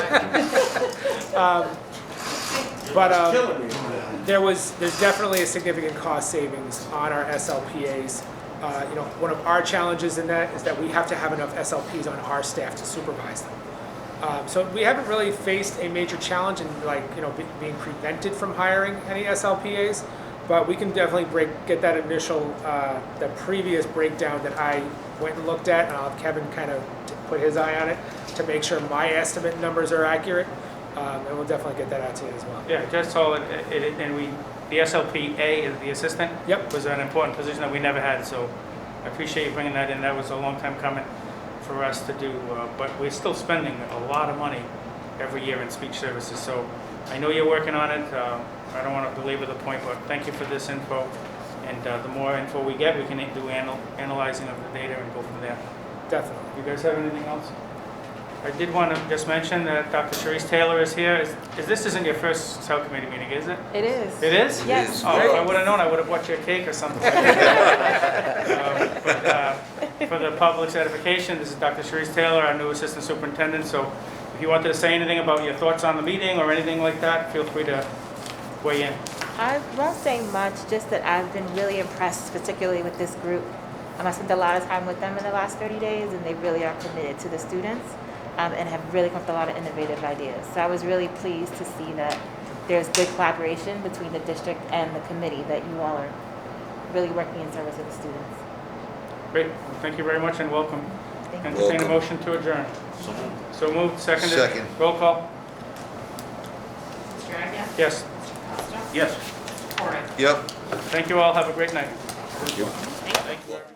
There's definitely a significant cost savings on our SLPAs. One of our challenges in that is that we have to have enough SLPs on our staff to supervise them. So we haven't really faced a major challenge in being prevented from hiring any SLPAs, but we can definitely get that initial, the previous breakdown that I went and looked at, and I'll have Kevin kind of put his eye on it to make sure my estimate numbers are accurate, and we'll definitely get that out to you as well. Yeah, just so the SLPA is the assistant. Yep. Was an important position that we never had, so I appreciate you bringing that in. That was a long time coming for us to do, but we're still spending a lot of money every year in speech services, so I know you're working on it. I don't want to belabor the point, but thank you for this info, and the more info we get, we can do analyzing of the data and go from there. Definitely. You guys have anything else? I did want to just mention that Dr. Sharice Taylor is here. This isn't your first subcommittee meeting, is it? It is. It is? Yes. Oh, if I would have known, I would have bought you a cake or something. But for the public's edification, this is Dr. Sharice Taylor, our new assistant superintendent. So if you wanted to say anything about your thoughts on the meeting or anything like that, feel free to weigh in. I won't say much, just that I've been really impressed, particularly with this group. I spent a lot of time with them in the last 30 days, and they really are committed to the students and have really come up with a lot of innovative ideas. So I was really pleased to see that there's good collaboration between the district and the committee, that you all are really working in service of the students. Great. Well, thank you very much and welcome. Thank you. Entertain a motion to adjourn. So moved. So moved, seconded. Second. Roll call. Mr. Agia? Yes. Costa? Yes. Porter? Yep. Thank you all. Have a great night. Thank you. Thank you. Thank you.